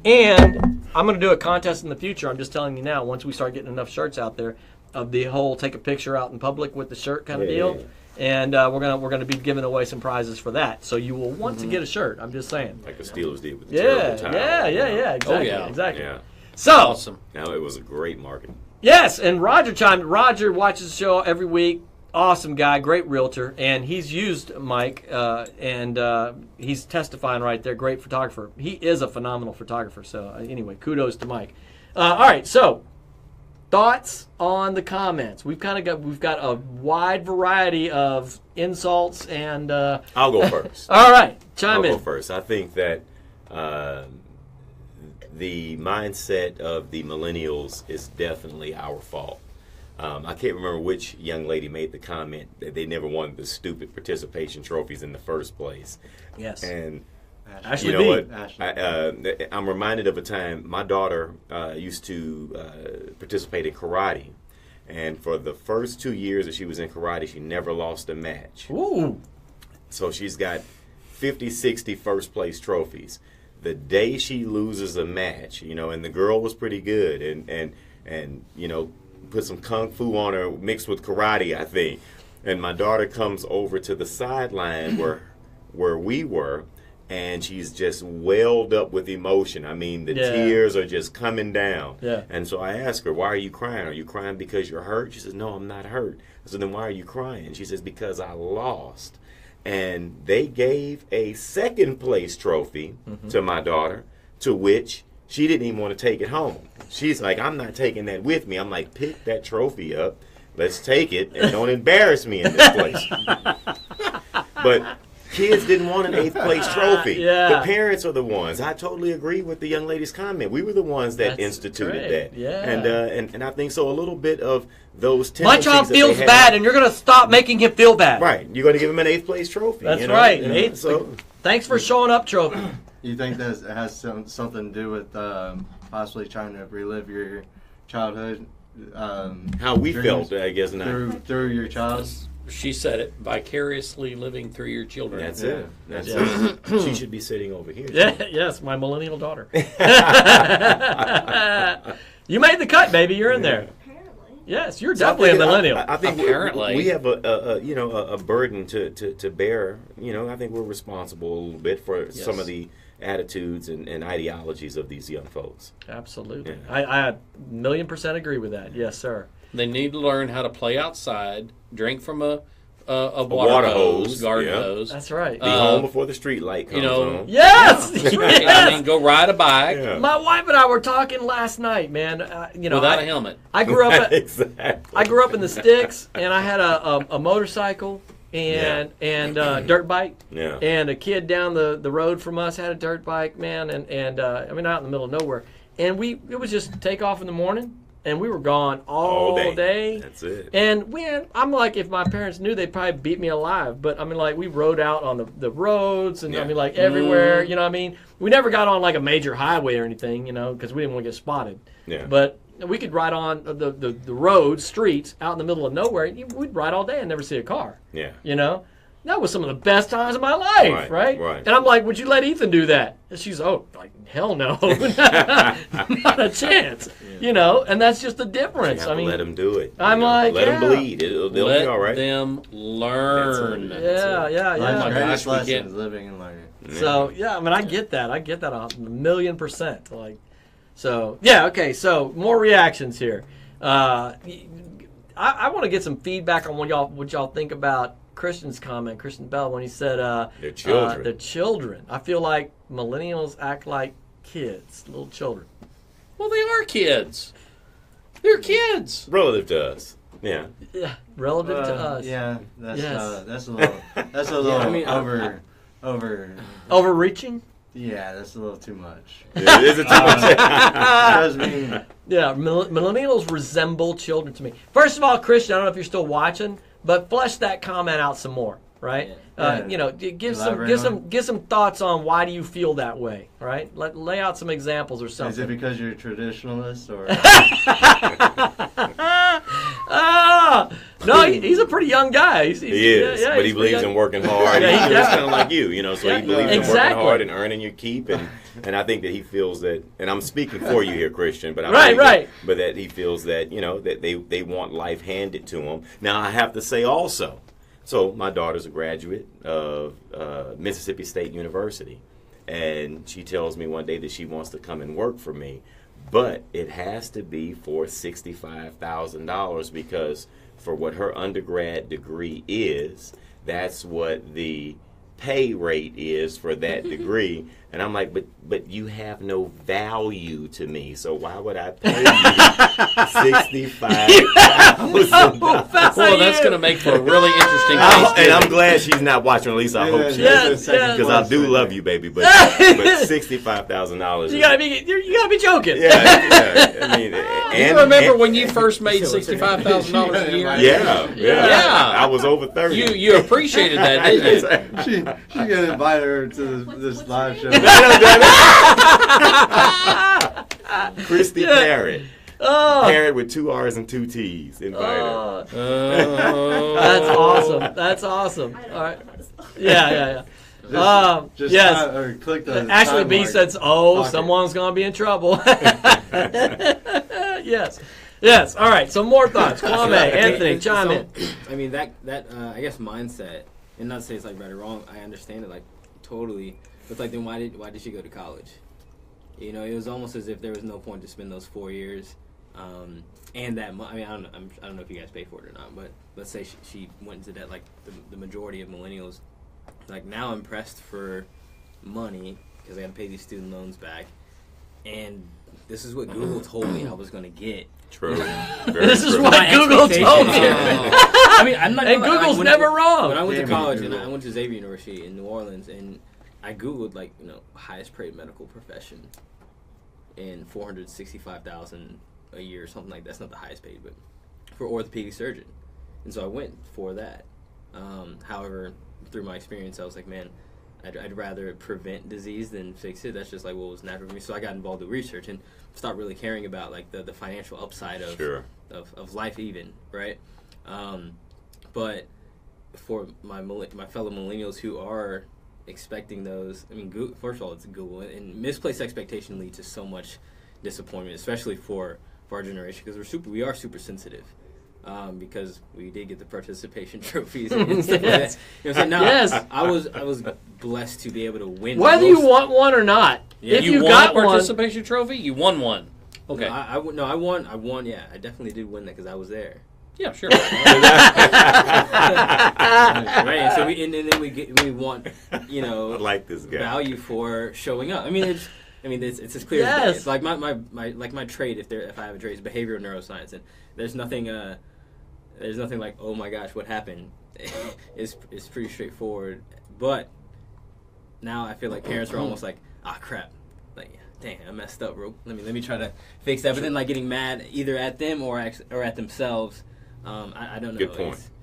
And I'm going to do a contest in the future. I'm just telling you now. Once we start getting enough shirts out there, of the whole take a picture out in public with the shirt kind of deal. Yeah. And we're gonna be giving away some prizes for that. So you will want to get a shirt. I'm just saying. Like the Steelers did with the Yeah. terrible towel. Exactly. yeah. Exactly. Yeah. So Awesome. Now it was a great market. yes, and Roger watches the show every week. Awesome guy, great realtor, and he's used Mike, and he's testifying right there. Great photographer. He is a phenomenal photographer. So anyway, kudos to Mike. All right, so thoughts on the comments. We've got a wide variety of insults and. I'll go first. All right, chime in. I'll go first. I think that the mindset of the millennials is definitely our fault. I can't remember which young lady made the comment that they never won the stupid participation trophies in the first place. Yes. And Ashley you know B. what? I'm reminded of a time my daughter used to participate in karate. And for the first 2 years that she was in karate, she never lost a match. Ooh. So she's got 50, 60 first place trophies. The day she loses a match, and the girl was pretty good and put some kung fu on her mixed with karate, I think. And my daughter comes over to the sideline where we were, and she's just welled up with emotion. I mean, the tears are just coming down. Yeah. And so I asked her, why are you crying? Are you crying because you're hurt? She says, no, I'm not hurt. I said, then why are you crying? She says, because I lost. And they gave a second place trophy to my daughter, to which she didn't even want to take it home. She's like, I'm not taking that with me. I'm like, pick that trophy up. Let's take it and don't embarrass me in this place. But kids didn't want an 8th place trophy. Yeah. The parents are the ones. I totally agree with the young lady's comment. We were the ones that That's instituted great. that. Yeah. And I think so a little bit of those My tendencies child that feels they have- bad, and you're going to stop making him feel bad. Right. You're going to give him an 8th place trophy. That's right. And Eighth- so Thanks for showing up, trophy. You think that has something to do with possibly trying to relive your childhood? how we dreams felt, I guess, not. through your child. She said it, vicariously living through your children. That's Yeah. it. That's Yeah. it. She should be sitting over here. Yeah, yes, my millennial daughter. You made the cut, baby. You're in there. Apparently. Yes, you're So I definitely a think- millennial. I think Apparently. we have a burden to bear. I think we're responsible a little bit for some of the attitudes and ideologies of these young folks. Absolutely. Yeah. I 1,000,000% agree with that. Yes, sir. They need to learn how to play outside, drink from a water hose, garden yeah. hose. That's right. Be home before the street light comes on. Yes! That's right. I mean, go ride a bike Yeah. My wife and I were talking last night, man. without a helmet. I grew up. Exactly. I grew up in the sticks, and I had a motorcycle and dirt bike. Yeah. And a kid down the road from us had a dirt bike, man, and I mean out in the middle of nowhere. And it was just take off in the morning, and we were gone all day. That's it. And I'm like, if my parents knew, they'd probably beat me alive. But I mean, like, we rode out on the roads, and I mean, like, everywhere. You know what I mean? We never got on like a major highway or anything, because we didn't want to get spotted. Yeah. But we could ride on the roads, streets, out in the middle of nowhere. And we'd ride all day and never see a car. Yeah. That was some of the best times of my life, right? Right. And I'm like, would you let Ethan do that? And she's, like, hell no. Not a chance. And that's just the difference. I mean, let them do it. I'm like, let them bleed. They'll be all right. Let them learn. Yeah. Life's my greatest gosh, we get- lessons, living and learning. So, I mean, I get that. I get that 1,000,000%. Like, so, yeah, okay. So, more reactions here. I want to get some feedback on what y'all think about Christian's comment, Christian Bell, when he said Their children. the children. I feel like millennials act like kids, little children. Well, they are kids. They're kids. Relative to us. Yeah. Yeah, relative to us. Yeah, that's Yes. that's a little I mean, over. Overreaching? Yeah, that's a little too much. Yeah, is it too much? Because, I mean, Yeah, millennials resemble children to me. First of all, Christian, I don't know if you're still watching, but flesh that comment out some more, right? Yeah. Give Elaborate some thoughts on why do you feel that way, right? Lay out some examples or is it something. because you're a traditionalist or? No, he's a pretty young guy. He is, but he he's pretty believes young. in working hard. Yeah, He's yeah. kind of like you, so Yeah, he believes in exactly. working hard and earning your keep, and I think that he feels that, and I'm speaking for you here, Christian, but I Right, believe right. but that he feels that that they want life handed to him. Now I have to say also, so my daughter's a graduate of Mississippi State University, and she tells me one day that she wants to come and work for me, but it has to be for $65,000 because for what her undergrad degree is, that's what the pay rate is for that degree. And I'm like, but you have no value to me, so why would I pay you $65,000? Well, that's going to make for a really interesting case. And I'm glad she's not watching. At least I hope she Yes, is, yes. because I do love you, baby. But $65,000. You gotta be joking. Yeah. I mean, You remember when you first made $65,000 a year? Yeah. I was over 30. You appreciated that, didn't you? She gonna invite her to this live show. Christy Parrott. Oh, Parrott with 2 R's and 2 T's. Invite her. that's awesome. All right. Yeah. Just yes. or click the Ashley time B mark. says, Pocket. someone's going to be in trouble. Yes. All right. So more thoughts. Kwame, Anthony, chime in. I mean that I guess mindset, and not to say it's like right or wrong. I understand it like totally. It's like, then why did she go to college? It was almost as if there was no point to spend those 4 years, and that. I mean, I don't know if you guys pay for it or not, but let's say she went into debt like the majority of millennials. Like, now I'm pressed for money because I got to pay these student loans back, and this is what Google told me I was going to get. True. This is true. what Google told you. I mean, I'm not. And Google's never wrong. When I went to Damn it, college, and Google. I went to Xavier University in New Orleans, and I Googled highest paid medical profession, and $465,000 a year or something like that. That's not the highest paid, but for orthopedic surgeon, and so I went for that. However, through my experience, I was like, man, I'd rather prevent disease than fix it. That's just like what was natural for me. So I got involved with research and stopped really caring about like the financial upside of of life, even, right? But for my fellow millennials who are expecting those, I mean, first of all, it's Google, and misplaced expectation leads to so much disappointment, especially for for our generation because we are super sensitive. Because we did get the participation trophies and stuff like that. You know what I'm saying? Now, Yes. I was blessed to be able to win. Whether you want one or not, Yeah. if You you won got a one, participation trophy? You won one. Okay. No, I won. Yeah, I definitely did win that because I was there. Yeah, sure. Right. And so then we want I like this guy. value for showing up. I mean it's as clear as day. Yes. It's like my trade if I have a trade is behavioral neuroscience, and there's nothing like, oh my gosh, what happened. It's pretty straightforward, but now I feel like parents are almost like, crap, like, dang, I messed up, bro. Let me try to fix that. But then like getting mad either at them or at themselves. I don't know.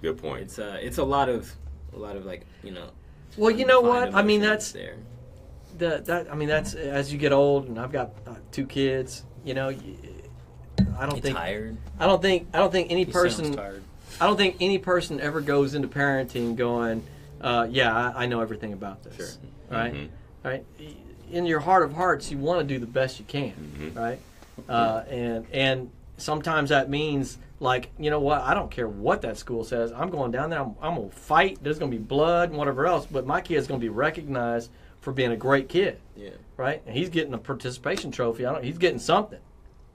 Good point. It's a lot of like, well, you know what? undefined I mean, emotions that's there. that's as you get old, and I've got 2 kids. I don't You think tired? I don't think any He sounds person tired. I don't think any person ever goes into parenting going, I know everything about this. Sure. Right? Mhm. Right? In your heart of hearts, you want to do the best you can, right? And sometimes that means, like, you know what? I don't care what that school says. I'm going down there. I'm going to fight. There's going to be blood and whatever else, but my kid's going to be recognized for being a great kid, Yeah. right? And he's getting a participation trophy. He's getting something,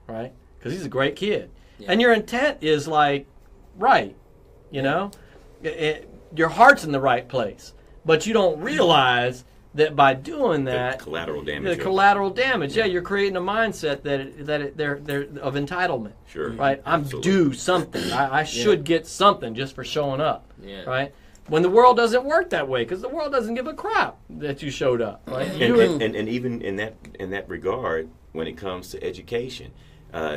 right? Because he's a great kid. Yeah. And your intent is like, right, your heart's in the right place, but you don't realize that by doing that, The collateral damage. the collateral damage. Yeah, you're creating a mindset they're of entitlement. Sure. Right, I'm Absolutely. due something. I should get something just for showing up. Yeah. Right. When the world doesn't work that way, because the world doesn't give a crap that you showed up. Right. And even in that regard, when it comes to education,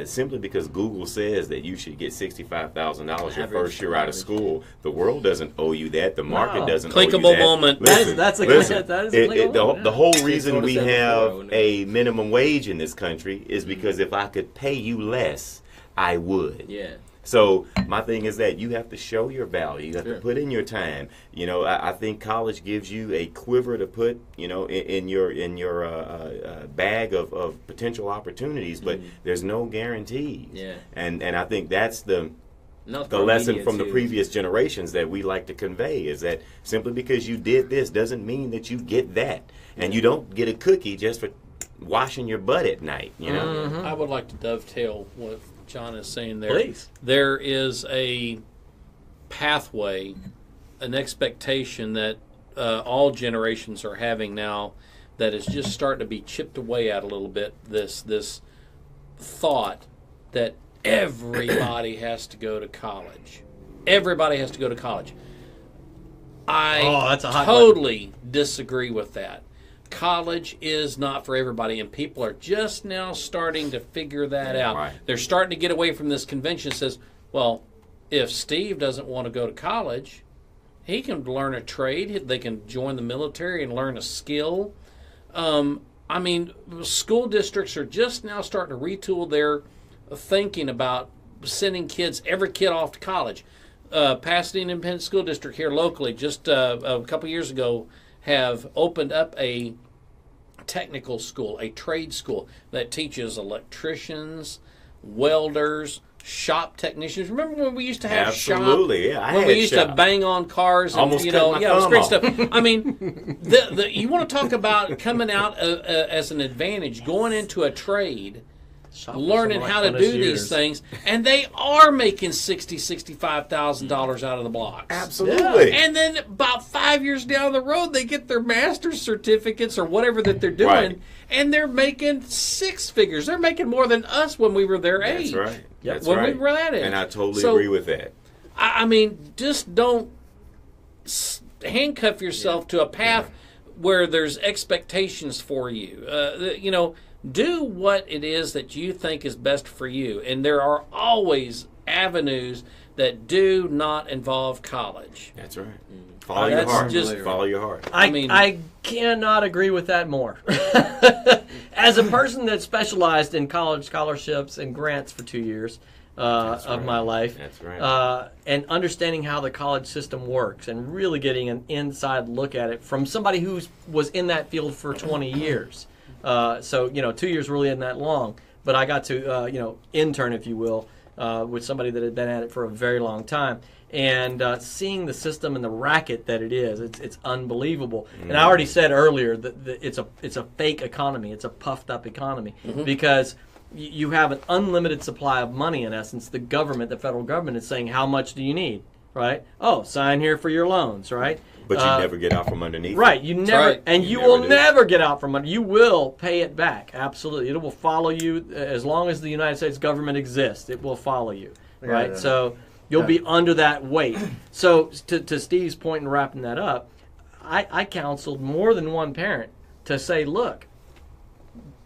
simply because Google says that you should get $65,000 your first year out of school, the world doesn't owe you that. The market No. doesn't owe you Clickable that. moment. Listen, That is a listen, clickable moment, the whole reason told us we that have before, a minimum wage in this country is because if I could pay you less, I would. Yeah. So my thing is that you have to show your value. You have Sure. to put in your time. I think college gives you a quiver to put, in your bag of potential opportunities, but there's no guarantees. Yeah. And I think that's the No, lesson from the previous generations that we like to convey is that simply because you did this doesn't mean that you get that, and you don't get a cookie just for washing your butt at night. I would like to dovetail what John is saying there. Please. There is a pathway, an expectation that all generations are having now that is just starting to be chipped away at a little bit. This thought that everybody has to go to college. Everybody has to go to college. I that's a hot totally disagree with that. College is not for everybody, and people are just now starting to figure that out. Right. They're starting to get away from this convention that says, well, if Steve doesn't want to go to college, he can learn a trade. They can join the military and learn a skill. School districts are just now starting to retool their thinking about sending every kid off to college. Pasadena Independent School District here locally just a couple years ago have opened up a technical school, a trade school that teaches electricians, welders, shop technicians. Remember when we used to have Absolutely, shop? yeah. When we used to bang on cars and Almost cut my it was thumb great off. stuff. I mean, you want to talk about coming out as an advantage, going into a trade, learning how to do these things, and they are making $65,000 out of the blocks. Absolutely. And then about 5 years down the road, they get their master's certificates or whatever that they're doing, Right. and they're making 6 figures. They're making more than us when we were their age. That's right. That's when right. we were that age. And I totally So, agree with that. I mean, just don't handcuff yourself to a path where there's expectations for you. Do what it is that you think is best for you. And there are always avenues that do not involve college. That's right. Follow your That's heart. just- Follow your heart. I cannot agree with that more. As a person that specialized in college scholarships and grants for 2 years of my life, That's right. and understanding how the college system works and really getting an inside look at it from somebody who was in that field for 20 years. So 2 years really isn't that long. but I got to intern, if you will, with somebody that had been at it for a very long time. And seeing the system and the racket that it is, it's unbelievable. And I already said earlier that it's a fake economy. It's a puffed up economy because you have an unlimited supply of money. In essence, the federal government, is saying, how much do you need? Right? Oh, sign here for your loans. Right? But you never get out from underneath. Right? You never, and you will never get out from under. You will pay it back. Absolutely, it will follow you as long as the United States government exists. It will follow you. Right? Yeah. So. You'll be under that weight. So to Steve's point in wrapping that up, I counseled more than one parent to say, look,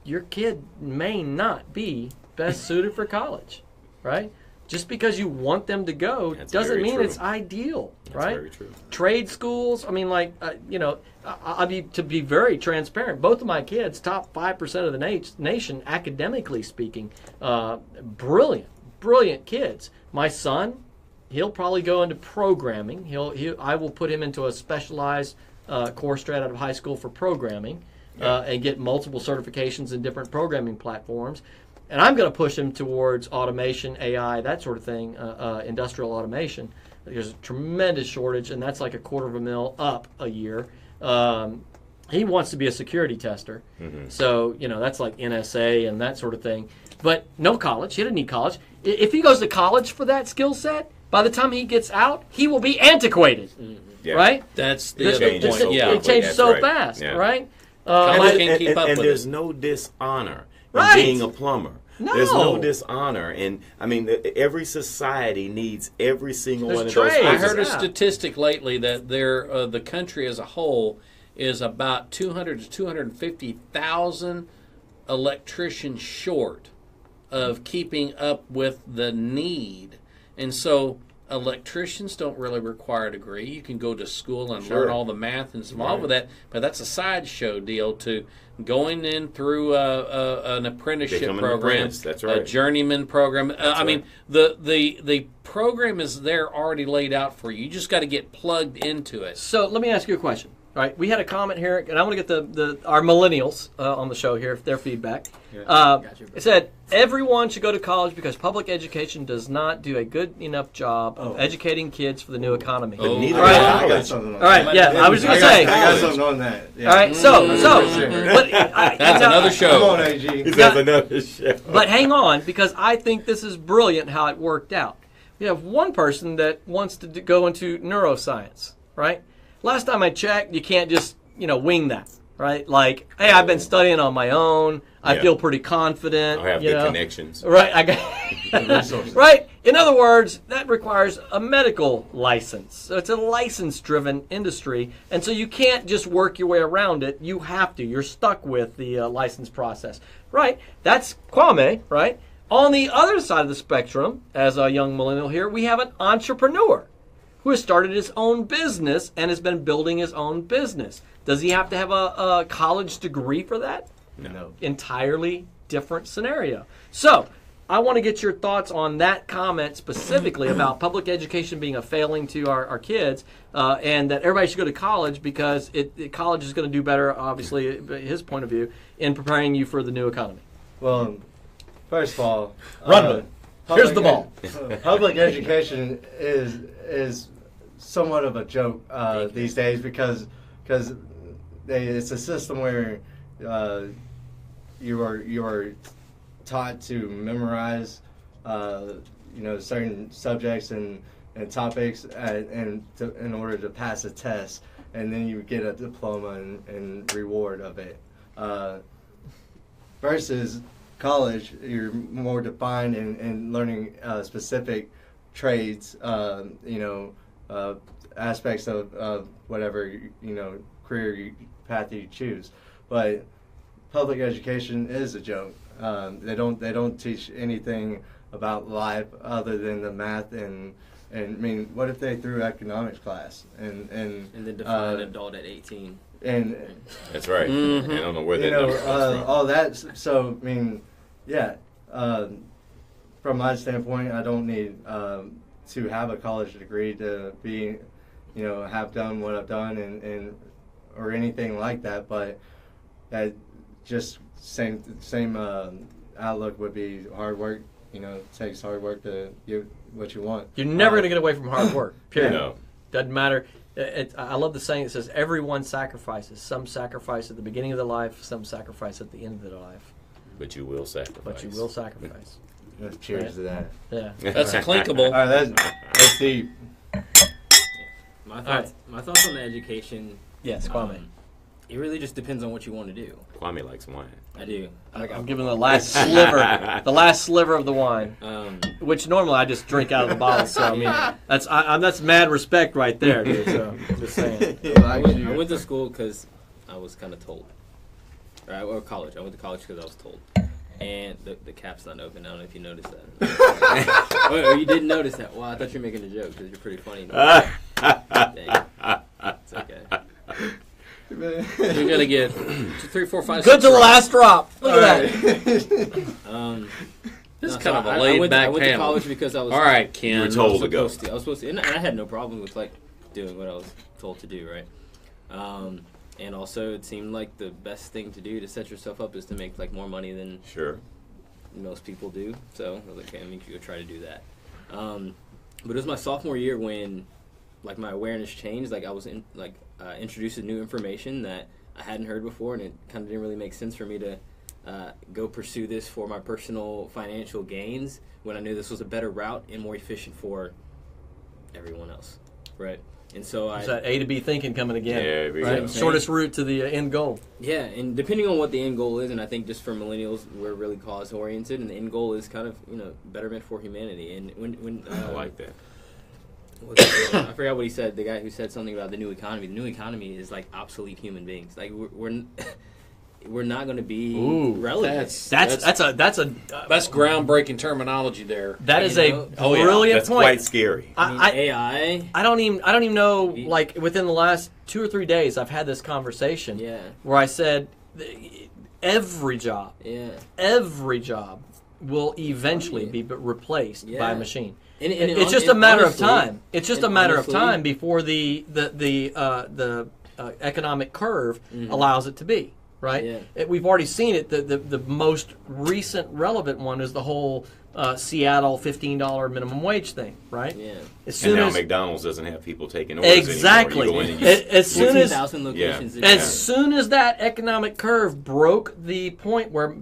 your kid may not be best suited for college, right? Just because you want them to go doesn't mean it's ideal, right? Very true. Trade schools, I mean, to be very transparent, both of my kids, top 5% of the nation, academically speaking, brilliant kids. My son, he'll probably go into programming. I will put him into a specialized course straight out of high school for programming and get multiple certifications in different programming platforms. And I'm going to push him towards automation, AI, that sort of thing, industrial automation. There's a tremendous shortage, and that's like $250,000 up a year. He wants to be a security tester. So, that's like NSA and that sort of thing. But no college. He doesn't need college. If he goes to college for that skill set, by the time he gets out, he will be antiquated, right? That's the other point. It changes so fast, right? Can't keep up with there's it. no dishonor in Right. being a plumber. No. There's no dishonor, and I mean, every society needs every single There's one of those. trades. I places. heard a statistic lately that the country as a whole is about 200 to 250,000 electricians short of keeping up with the need. And so electricians don't really require a degree. You can go to school and learn all the math and involved with that, but that's a sideshow deal to going in through an apprenticeship Become an program, apprentice, that's right. a journeyman program. I mean, the program is there already laid out for you. You just got to get plugged into it. So let me ask you a question. All right, we had a comment here, and I want to get our millennials on the show here, their feedback. It said, everyone should go to college because public education does not do a good enough job of educating kids for the new economy. But neither All right. does I got college. something on All right, that. I was going to say. I got something on that. Yeah. All right, That's another Come show. on, AG. He says another show. But hang on, because I think this is brilliant how it worked out. We have one person that wants to go into neuroscience, right? Last time I checked, you can't just, wing that, right? Like, hey, I've been studying on my own. I feel pretty confident. I have good connections. Right, I got right. In other words, that requires a medical license. So it's a license-driven industry, and so you can't just work your way around it. You have to. You're stuck with the license process, right? That's Kwame, right? On the other side of the spectrum, as a young millennial here, we have an entrepreneur who has started his own business and has been building his own business. Does he have to have a college degree for that? No. Entirely different scenario. So, I want to get your thoughts on that comment specifically about public education being a failing to our kids, and that everybody should go to college because college is going to do better, obviously, his point of view, in preparing you for the new economy. Well, first of all, Run with it. Here's the ball. Public education is somewhat of a joke these days because it's a system where you are taught to memorize certain subjects and topics in order to pass a test, and then you get a diploma and reward of it. Versus college, you're more defined in learning specific trades, aspects of whatever career path you choose. But public education is a joke. They don't teach anything about life other than the math and I mean, what if they threw economics class and then define an adult at 18. And That's right. I don't know where that number comes from. all that. So I mean, yeah. From my standpoint, I don't need to have a college degree to be, have done what I've done and or anything like that. But that just same outlook would be hard work. You know, it takes hard work to get what you want. You're never going to get away from hard work. Period. No. Doesn't matter. I love the saying that says everyone sacrifices. Some sacrifice at the beginning of their life, some sacrifice at the end of their life. But you will sacrifice. But you will sacrifice. Cheers to that. Yeah. That's clinkable. All right, that's deep. My thoughts on the education. Yes, Kwame. It really just depends on what you want to do. Kwame likes wine. I do. I'm giving the last sliver of the wine, which normally I just drink out of the bottle. So I mean, that's mad respect right there, dude. So just saying. I went to school because I was kind of told. Or college. I went to college because I was told. And the cap's not open. I don't know if you noticed that. Or you didn't notice that. Well, I thought you were making a joke because you're pretty funny. Dang. It's okay. You're gonna get 2, 3, 4, 5, 6. Good to the last drop. Look at that. This is kind of a laid back I went to panel. college because I was. All right, Ken. You were told to go. I was supposed to, and I had no problem with like doing what I was told to do, right? And also, it seemed like the best thing to do to set yourself up is to make like more money than most people do. So I was like, okay, I'm gonna try to do that. But it was my sophomore year when like my awareness changed. Like I was introduced to new information that I hadn't heard before, and it kind of didn't really make sense for me to go pursue this for my personal financial gains when I knew this was a better route and more efficient for everyone else, right? And so Is that A to B thinking coming again? Yeah, right? Shortest route to the end goal. Yeah, and depending on what the end goal is, and I think just for millennials, we're really cause oriented, and the end goal is kind of betterment for humanity. And when I like that. I forgot what he said. The guy who said something about the new economy. The new economy is like obsolete human beings. Like we're not going to be relevant. That's groundbreaking terminology there. That is a brilliant That's point. quite scary. AI. I don't even know. Like within the last 2 or 3 days, I've had this conversation. Where I said, every job will eventually be replaced by a machine. And it's just a matter of time. It's just a matter of time before the economic curve allows it to be. Right? We've already seen it. The most recent relevant one is the whole Seattle $15 minimum wage thing, right? Yeah. And now McDonald's doesn't have people taking orders exactly. anymore. You go in and as soon as that economic curve broke the point where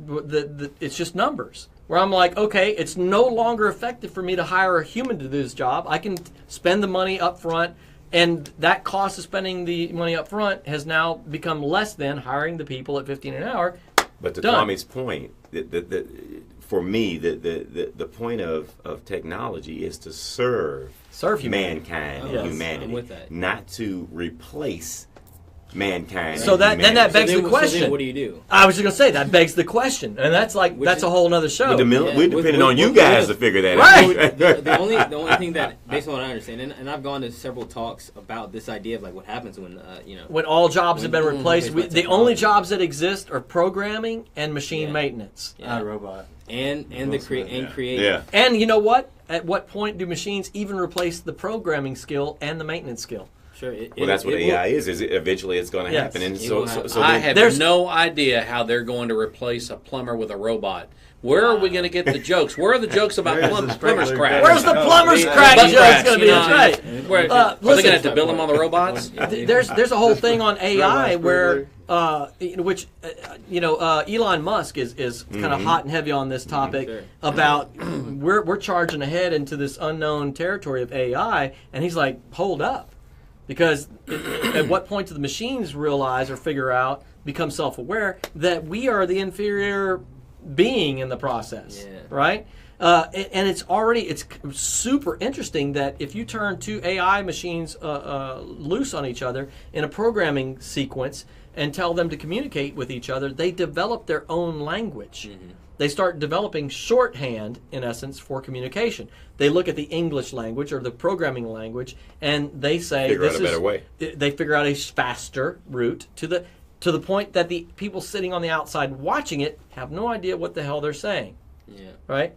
it's just numbers. Where I'm like, okay, it's no longer effective for me to hire a human to do this job. I can spend the money up front, and that cost of spending the money up front has now become less than hiring the people at $15 an hour. But to Kwame's point, for me, the point of technology is to serve mankind and humanity, not to replace mankind. So then that begs the question. So then what do you do? I was just going to say that begs the question, and that's a whole other show. We're depending on you guys to figure that out. The only thing that, based on what I understand, and I've gone to several talks about this idea of like what happens when when all jobs have been replaced. The only jobs that exist are programming and machine maintenance. Robot. And creative. Yeah. And you know what? At what point do machines even replace the programming skill and the maintenance skill? Sure. That's what AI is. Eventually it's going to happen. And so I have no idea how they're going to replace a plumber with a robot. Where are we going to get the jokes? Where are the jokes about plumber's crack? Where's the plumber's crack joke going to be? That's right. Are they going to have to bill them on the robots? There's a whole thing on AI where Elon Musk is kind of hot and heavy on this topic about we're charging ahead into this unknown territory of AI, and he's like, hold up. Because at what point do the machines realize or figure out, become self-aware, that we are the inferior being in the process, right? And it's super interesting that if you turn two AI machines loose on each other in a programming sequence and tell them to communicate with each other, they develop their own language. They start developing shorthand, in essence, for communication. They look at the English language or the programming language, and they say figure out a better way. They figure out a faster route to the point that the people sitting on the outside watching it have no idea what the hell they're saying. Right?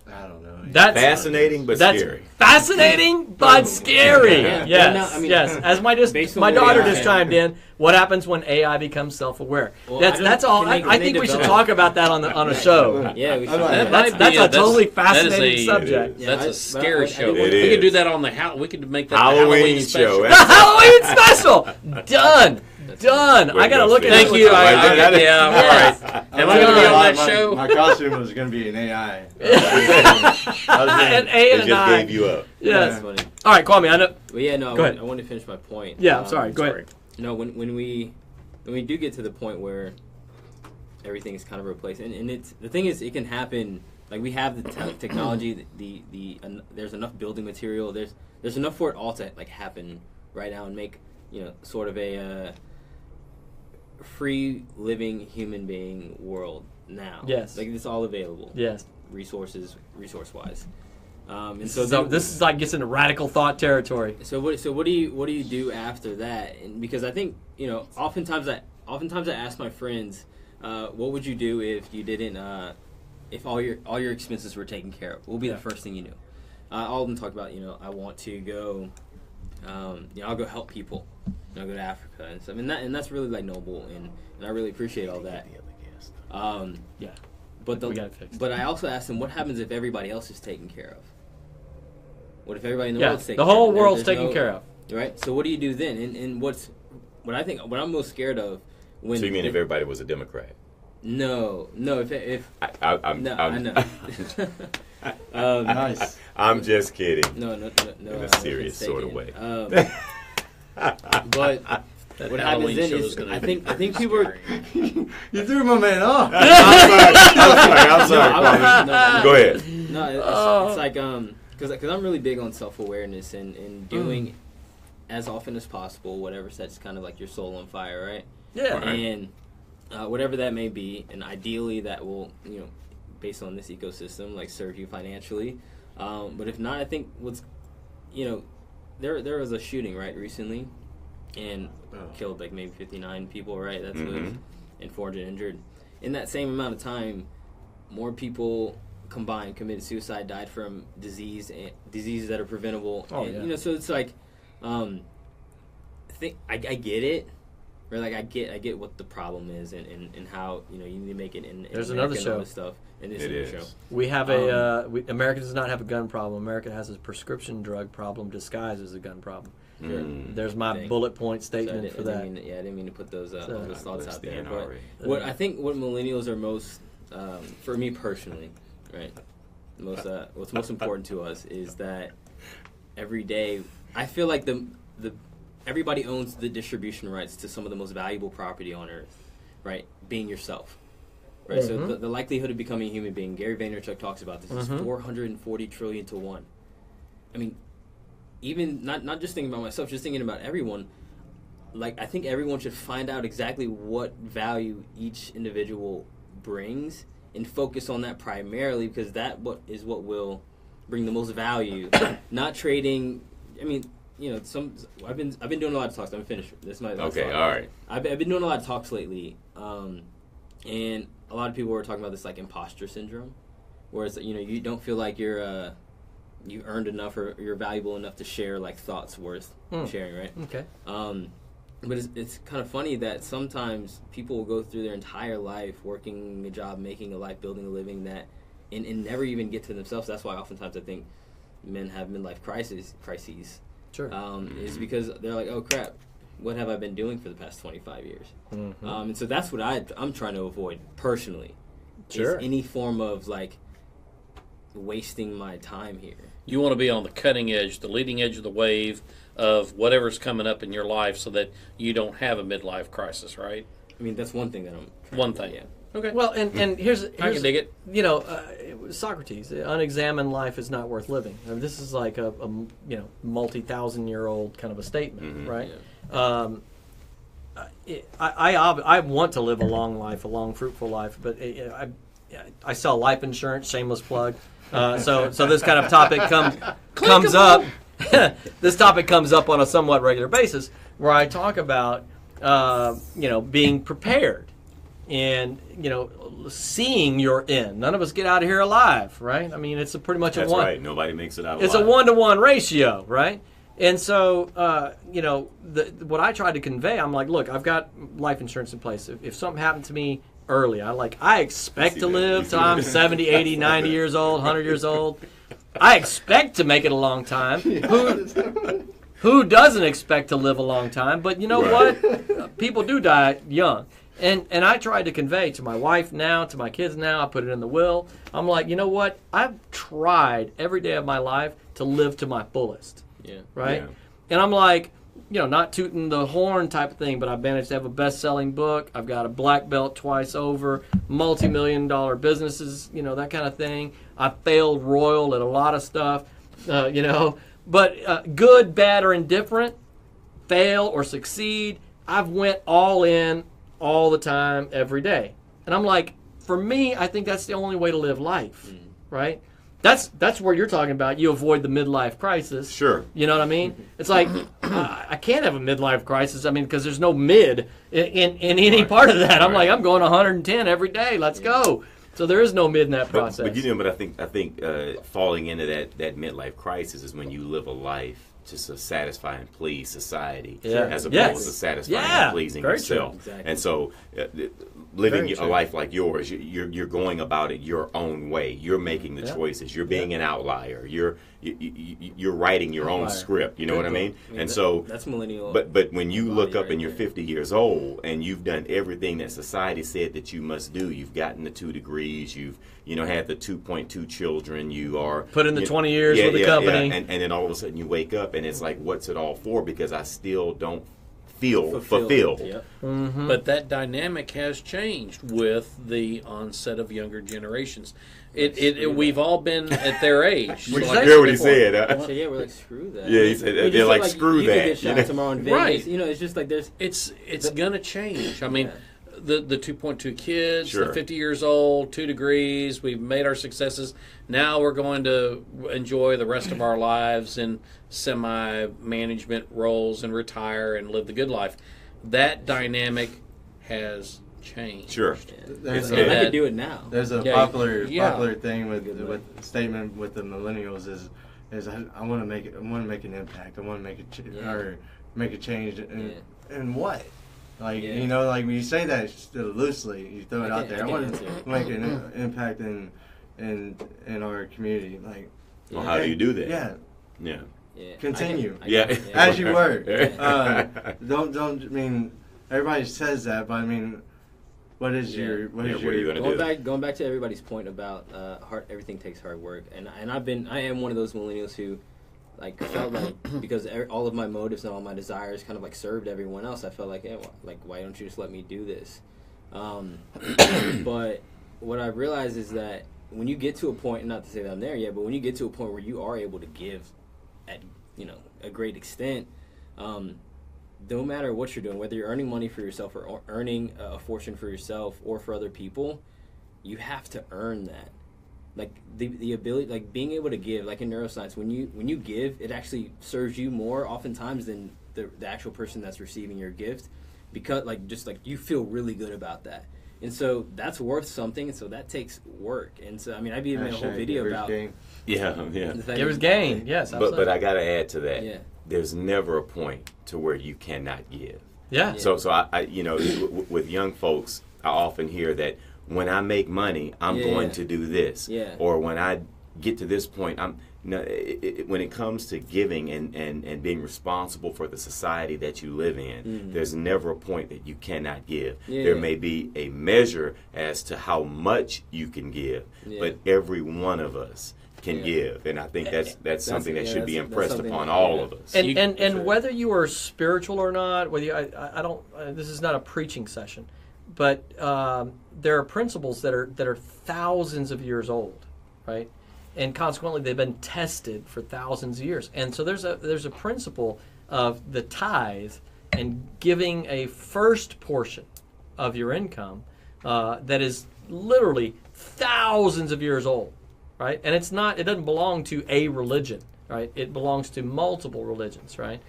I don't know. That's Fascinating but scary. Fascinating but scary. Yeah. Yes, Well, no, I mean, yes. As based on my where daughter AI just chimed in. What happens when AI becomes self-aware? Well, That's all. I think we should talk about that on a show. Yeah, we should. That's a totally fascinating subject. Yeah, that's a scary show. It We could do is. that on the we could make that Halloween the show. special. The Halloween special. Done. Done. I gotta look at Thank it. you. Yeah, all right. Am I going to be on that show? My costume was going to be an AI. An A They and an just I. gave you up. Yes. That's funny. All right, Kwame. I know. Well, yeah, no, Go ahead. I wanted to finish my point. Yeah. I'm sorry. Go ahead. No, when we do get to the point where everything is kind of replaced, and it's the thing is, it can happen. Like, we have the technology, there's enough building material, there's enough for it all to like happen right now and make sort of a free living human being world now. Yes. Like, it's all available. Yes. Resource wise. And So so this is like gets into radical thought territory. So what do you do after that? And because I think oftentimes I ask my friends, what would you do if you didn't if all your expenses were taken care of? What would be the first thing you knew? All of them talk about I want to go, I'll go help people. I'll go to Africa and stuff, and that's really like noble, and I really appreciate all that. Yeah. But We got it fixed. but I also asked them, what happens if everybody else is taken care of? What if everybody in the Yeah. world's taken The care whole of? world's There's taken care of. Right. So what do you do then? And what I'm most scared of when. So you mean if everybody was a Democrat? No. If I'm I know. Nice. I'm just kidding. No. In a serious sort of way. But That what Halloween happens then show is, going to I think people are. You threw my man off. I'm sorry. No. Go ahead. No, it's like because I'm really big on self-awareness and doing as often as possible whatever sets kind of like your soul on fire, right? Yeah. Right. And whatever that may be, and ideally that will based on this ecosystem, like serve you financially. But if not, I think there was a shooting right recently, and killed like maybe 59 people, right? That's lived, and 400 injured. In that same amount of time, more people combined committed suicide, died from diseases that are preventable. Oh, and, yeah. so it's like, I get it. Right, like I get what the problem is and how you need to make it in There's America another and show. all this stuff. And this It is a is. show. We have America does not have a gun problem. America has a prescription drug problem disguised as a gun problem. There's my Dang. bullet point So I statement for that. I didn't mean to put those So- those thoughts out the there. NRA. But what millennials are most, for me personally, right? What's most important to us is that every day I feel like the everybody owns the distribution rights to some of the most valuable property on earth, right? Being yourself. Right, so the likelihood of becoming a human being, Gary Vaynerchuk talks about this, is 440 trillion to 1. I mean, even not just thinking about myself, just thinking about everyone. Like, I think everyone should find out exactly what value each individual brings and focus on that primarily, because is what will bring the most value. Not trading. I mean, I've been doing a lot of talks. I'm finished. This is my last Okay, talk. all right. I've been doing a lot of talks lately, and a lot of people were talking about this like imposter syndrome, where it's you don't feel like you earned enough or you're valuable enough to share like thoughts worth sharing, right? Okay. But it's kind of funny that sometimes people will go through their entire life working a job, making a life, building a living and never even get to themselves. That's why oftentimes I think men have midlife crises. Sure. Is because they're like, oh crap, what have I been doing for the past 25 years? And so that's what I'm trying to avoid personally. Sure. Is any form of like wasting my time here. You want to be on the cutting edge, the leading edge of the wave of whatever's coming up in your life so that you don't have a midlife crisis, right? I mean, that's one thing that I'm trying One to thing. do, yeah. Okay. Well, and here's I can dig it. Socrates, unexamined life is not worth living. I mean, this is like a multi-thousand-year-old kind of a statement, right? Yeah. I want to live a long life, a long, fruitful life, but I sell life insurance. Shameless plug. So this kind of topic comes up. This topic comes up on a somewhat regular basis, where I talk about being prepared. and seeing your end. None of us get out of here alive, right? I mean, it's pretty much That's a one. right. Nobody makes it out alive. It's a 1-to-1 ratio, right? And so, what I tried to convey, I'm like, look, I've got life insurance in place. If something happened to me early, I expect to live till I'm 70, 80, 90 years old, 100 years old. I expect to make it a long time. Who doesn't expect to live a long time? But you know what? People do die young. And I tried to convey to my wife now, to my kids now, I put it in the will. I'm like, you know what? I've tried every day of my life to live to my fullest. Yeah. Right? Yeah. And I'm like, not tooting the horn type of thing, but I've managed to have a best-selling book. I've got a black belt twice over, multi-million-dollar businesses, that kind of thing. I failed royal at a lot of stuff, But good, bad, or indifferent, fail or succeed, I've went all in all the time, every day. And I'm like, for me, I think that's the only way to live life, right? That's where you're talking about. You avoid the midlife crisis. Sure. You know what I mean? It's like, I can't have a midlife crisis. I mean, because there's no mid in any part of that. I'm like, I'm going 110 every day. Let's go. So there is no mid in that process. But I think falling into that midlife crisis is when you live a life to satisfy and please society, as opposed to satisfying and pleasing yourself. Exactly. And so, living a life like yours, you're going about it your own way. You're making the choices. You're being an outlier. You're writing your own script. You know what I mean? And so that's millennial. But when you look up and you're 50 years old and you've done everything that society said that you must do, you've gotten the 2 degrees, you've had the 2.2 children, you are put in the 20 years with the company, and then all of a sudden you wake up and it's like, what's it all for? Because I still don't feel fulfilled. Yep. Mm-hmm. But that dynamic has changed with the onset of younger generations. We've all been at their age. We hear what he said. Yeah, we're like, screw that. Yeah, he said they're like, screw you that. Could get shot tomorrow in Vegas. Right. It's just like there's. It's gonna change. I mean, the 2.2 kids, Sure. the 50 years old, 2 degrees. We've made our successes. Now we're going to enjoy the rest of our lives in semi-management roles and retire and live the good life. That dynamic has changed. Sure. I can do it now. There's a popular thing with statement with the millennials is I want to make an impact. I want to make a change in what? Like like when you say that loosely, you throw it out there. I want to make an impact in our community. Like, well, how do you do that? Yeah. Yeah. Continue. As you were. Don't. I mean, everybody says that, but I mean, what is your? What are you gonna do? Going back to everybody's point about everything takes hard work, and I am one of those millennials who, like, felt like because all of my motives and all my desires kind of like served everyone else, I felt like, why don't you just let me do this? But what I realized is that when you get to a point, not to say that I'm there yet, but when you get to a point where you are able to give at a great extent, no matter what you're doing, whether you're earning money for yourself or earning a fortune for yourself or for other people, you have to earn that. Like the ability, like being able to give, like in neuroscience, when you give, it actually serves you more oftentimes than the actual person that's receiving your gift, because you feel really good about that. And so that's worth something, and so that takes work. And so, I mean, I've even made a whole video about... Giver's gain, yes. But I got to add to that. Yeah. There's never a point to where you cannot give. Yeah. So I with young folks, I often hear that when I make money, I'm going to do this. Yeah. Or when I get to this point, when it comes to giving and being responsible for the society that you live in, there's never a point that you cannot give. Yeah. There may be a measure as to how much you can give, but every one of us can give, and I think that's something that should be impressed upon all of us. And whether you are spiritual or not, whether you, I don't. This is not a preaching session, but there are principles that are thousands of years old, right? And consequently, they've been tested for thousands of years. And so there's a principle of the tithe and giving a first portion of your income that is literally thousands of years old, right? And it doesn't belong to a religion, right? It belongs to multiple religions, right?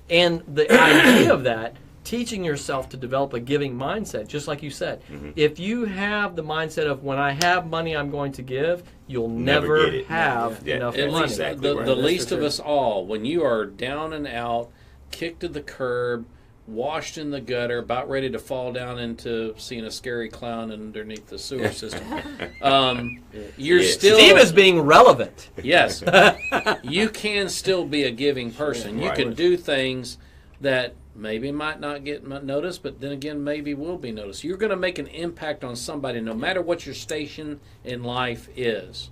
And the idea of that teaching yourself to develop a giving mindset, just like you said. If you have the mindset of when I have money, I'm going to give, you'll never get it. have enough At money. least Exactly right. the That's least for of sure. us all, when you are down and out, kicked to the curb, washed in the gutter, about ready to fall down into seeing a scary clown underneath the sewer system, you're Yes. still... Steve is being relevant. Yes. You can still be a giving person. You Right. can do things that maybe might not get noticed, but then again, maybe will be noticed. You're going to make an impact on somebody no matter what your station in life is.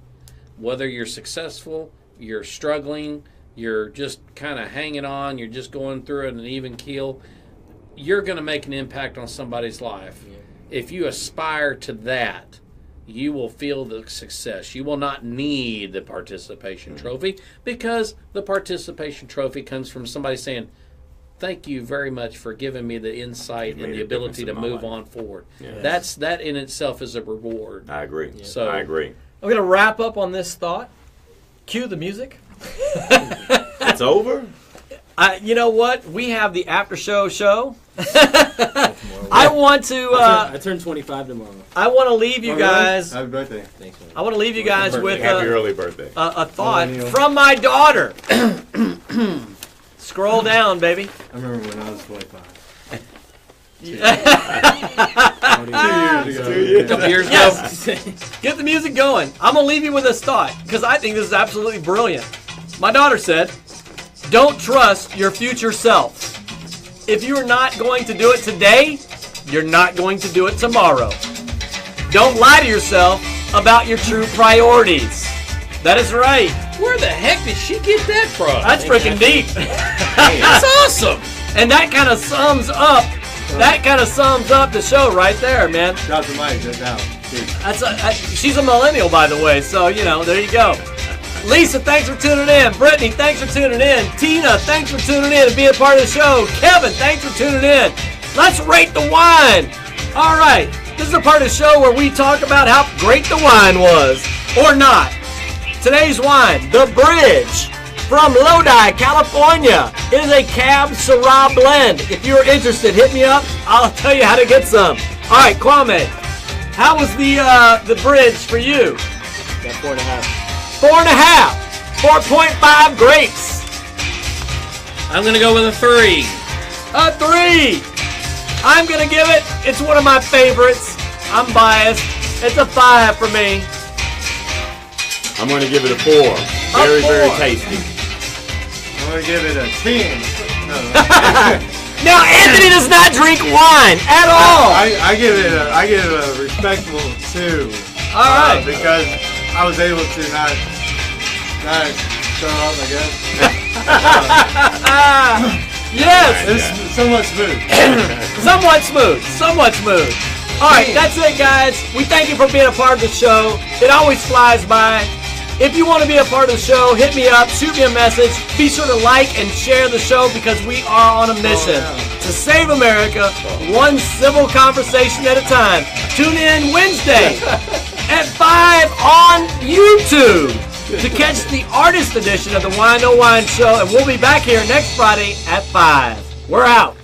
Whether you're successful, you're struggling, you're just kind of hanging on, you're just going through it an even keel, you're going to make an impact on somebody's life. If you aspire to that, you will feel the success. You will not need the participation trophy, because the participation trophy comes from somebody saying, thank you very much for giving me the insight You and made the a difference ability to in my move life. on forward. Yes. That in itself is a reward. I agree. So- I agree. I'm going to wrap up on this thought. Cue the music. It's over? You know what? We have the after show. I want to. I turn 25 tomorrow. I want to leave you guys. Happy birthday. Thanks, man. I want to leave you guys with Happy early birthday. a thought Millennial. from my daughter. Scroll down, baby. I remember when I was 25. A couple years ago, Yes. Get the music going. I'm going to leave you with this thought because I think this is absolutely brilliant. My daughter said, don't trust your future self. If you're not going to do it today, you're not going to do it tomorrow. Don't lie to yourself about your true priorities. That is right. where the heck did she get that from? That's freaking deep. That's awesome. And that kind of sums up. That kind of sums up the show right there, man. Shout out to Mike, no doubt. She's a millennial, by the way, so, you know, there you go. Lisa, thanks for tuning in. Brittany, thanks for tuning in. Tina, thanks for tuning in and being a part of the show. Kevin, thanks for tuning in. Let's rate the wine. All right, this is a part of the show where we talk about how great the wine was, or not. Today's wine, The Bridge, from Lodi, California. It is a Cab Syrah blend. If you're interested, hit me up. I'll tell you how to get some. All right, Kwame, how was the Bridge for you? Got 4.5. 4.5. 4.5 grapes. I'm going to go with a 3. A 3. I'm going to give it, it's one of my favorites. I'm biased. It's a 5 for me. I'm going to give it a 4. Very, very tasty. I'm going to give it a 10. No. Now, Anthony does not drink wine at all. I give it a respectable 2. All right. Because I was able to not throw up, I guess. Yes. It's somewhat smooth. Somewhat smooth. All right, that's it, guys. We thank you for being a part of the show. It always flies by. If you want to be a part of the show, hit me up, shoot me a message. Be sure to like and share the show because we are on a mission to save America one civil conversation at a time. Tune in Wednesday at 5 on YouTube to catch the artist edition of the Wine No Wine Show, and we'll be back here next Friday at 5. We're out.